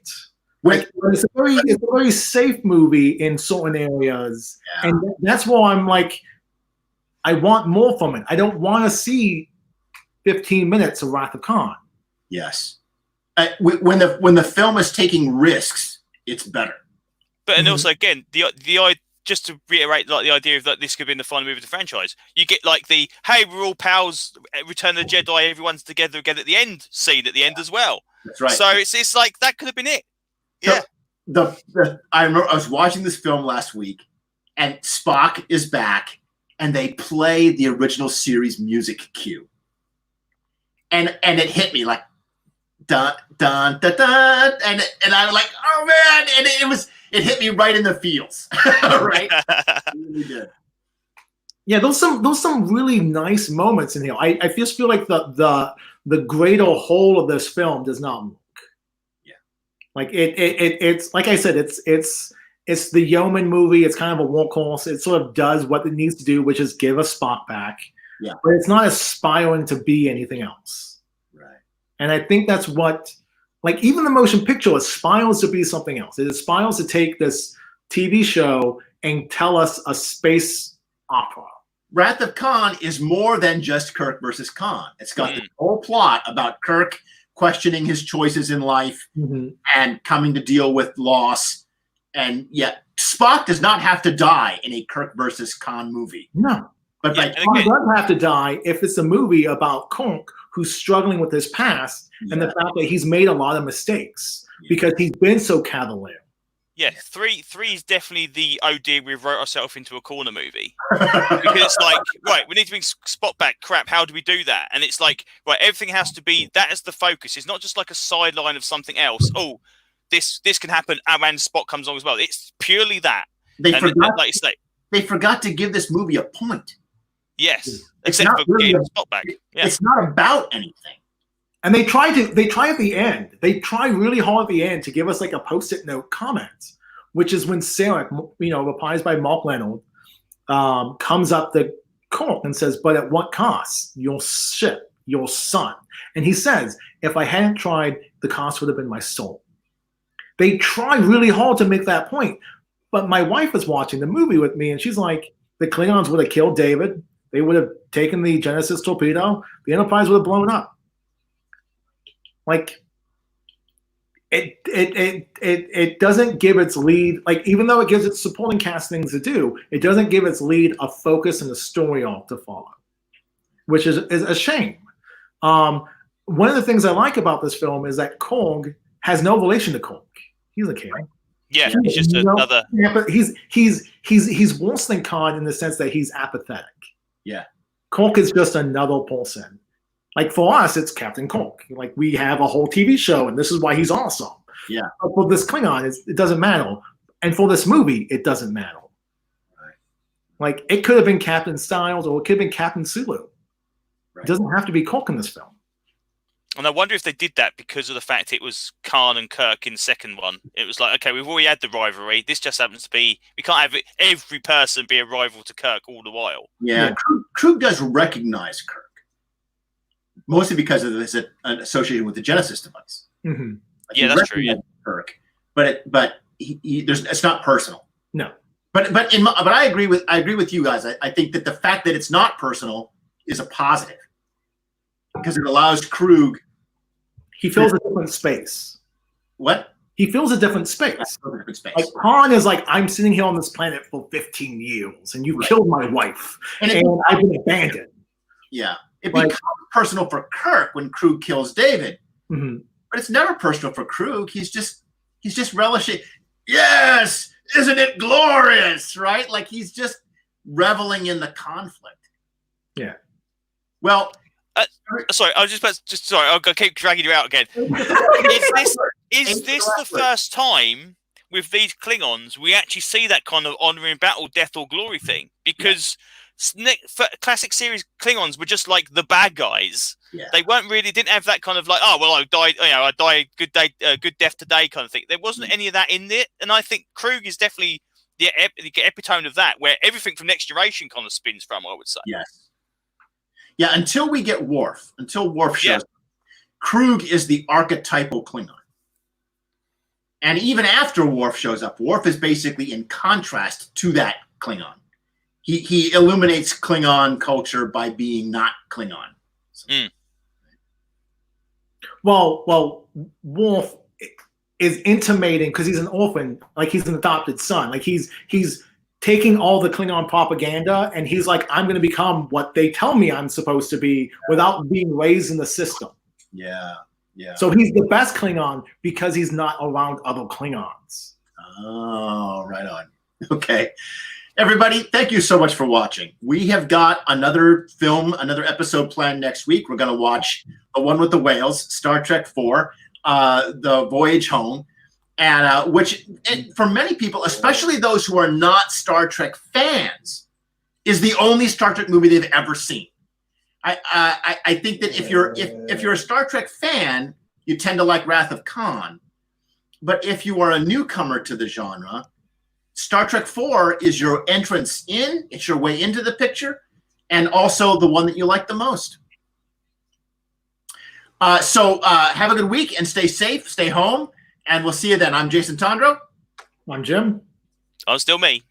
It's a very safe movie in certain areas. Yeah. And that's where I'm like, I want more from it. I don't want to see 15 minutes of Wrath of Khan. Yes. When the film is taking risks, it's better. But and also again, the just to reiterate, like the idea of that this could be in the final movie of the franchise, you get like the hey, we're all pals, Return of the Jedi, everyone's together again at the end scene at the end as well. That's right. So it's like that could have been it. So Yeah. I remember I was watching this film last week, and Spock is back, and they play the original series music cue, and it hit me like dun dun dun dun, and I was like, oh man, and it hit me right in the feels, right? It really did. Yeah, those some really nice moments in here. I just feel like the greater whole of this film does not work. Yeah, like it's like I said, it's the Yeoman movie. It's kind of a workhorse. It sort of does what it needs to do, which is give us Spock back. Yeah, but it's not aspiring to be anything else. Right. And I think that's what, like, even the motion picture aspires to be something else. It aspires to take this TV show and tell us a space opera. Wrath of Khan is more than just Kirk versus Khan. It's got the whole plot about Kirk questioning his choices in life and coming to deal with loss. And yet Spock does not have to die in a Kirk versus Khan movie. No. But Khan does have to die if it's a movie about Kirk who's struggling with his past and the fact that he's made a lot of mistakes because he's been so cavalier. Yeah, three is definitely the oh dear, we've wrote ourselves into a corner movie. Because it's like, right, we need to bring Spock back. Crap, how do we do that? And it's like, right, everything has to be that as the focus. It's not just like a sideline of something else. Oh, this can happen, and Spock comes along as well. It's purely that. They forgot, like you say, they forgot to give this movie a point. Yes, except for getting Spock back. Yeah. It's not about anything. And they try at the end. They try really hard at the end to give us like a post-it note comment, which is when Saavik, reprised by Mark Leonard, comes up to Kirk and says, "But at what cost? Your ship, your son." And he says, "If I hadn't tried, the cost would have been my soul." They try really hard to make that point. But my wife was watching the movie with me, and she's like, the Klingons would have killed David. They would have taken the Genesis torpedo. The Enterprise would have blown up. Like, it doesn't give its lead, like, even though it gives its supporting cast things to do, it doesn't give its lead a focus and a story arc to follow, which is a shame. One of the things I like about this film is that Kruge has no relation to Kirk. He's a king. Yeah, he's just another. Yeah, but he's worse than Khan in the sense that he's apathetic. Yeah, Kirk is just another person. Like for us, it's Captain Kirk. Like we have a whole TV show, and this is why he's awesome. Yeah. But for this Klingon, it doesn't matter, and for this movie, it doesn't matter. Right. Like it could have been Captain Styles, or it could have been Captain Sulu. Right. It doesn't have to be Kirk in this film. And I wonder if they did that because of the fact it was Khan and Kirk in the second one. It was like, okay, we've already had the rivalry. This just happens to be, we can't have every person be a rival to Kirk all the while. Yeah. Kruge does recognize Kirk, mostly because of his association with the Genesis device. Mm-hmm. Like yeah, that's true. Yeah, Kirk, but it's not personal. No. But I agree with you guys. I think that the fact that it's not personal is a positive. Because it allows Kruge. He fills a different space. What? He fills a different space. A different space. Like Han is like, I'm sitting here on this planet for 15 years, and you killed my wife, and I've been abandoned. Yeah, it becomes personal for Kirk when Kruge kills David, but it's never personal for Kruge. He's just relishing. Yes, isn't it glorious? Right? Like he's just reveling in the conflict. Yeah. Well. Sorry, I was sorry, I'll keep dragging you out again. Is this the first time with these Klingons we actually see that kind of honor in battle, death or glory thing? Because classic series Klingons were just like the bad guys. Yeah. They didn't have that kind of like, oh well, I died good death today kind of thing. There wasn't any of that in it, and I think Kruge is definitely the epitome of that, where everything from Next Generation kind of spins from. I would say. Yes. Yeah, until we get Worf, shows up, Kruge is the archetypal Klingon. And even after Worf shows up, Worf is basically in contrast to that Klingon. he illuminates Klingon culture by being not Klingon. So. Well, Worf is intimating, because he's an orphan, like he's an adopted son. Like he's taking all the Klingon propaganda, and he's like, I'm going to become what they tell me I'm supposed to be without being raised in the system. Yeah. So he's the best Klingon because he's not around other Klingons. Oh, right on. Okay. Everybody, thank you so much for watching. We have got another episode planned next week. We're going to watch the one with the whales, Star Trek 4, The Voyage Home, and which, for many people, especially those who are not Star Trek fans, is the only Star Trek movie they've ever seen. I think that if you're a Star Trek fan, you tend to like Wrath of Khan. But if you are a newcomer to the genre, Star Trek 4 is your entrance in. It's your way into the picture, and also the one that you like the most. So have a good week and stay safe, stay home, and we'll see you then. I'm Jason Tondro. I'm Jim. I'm still me.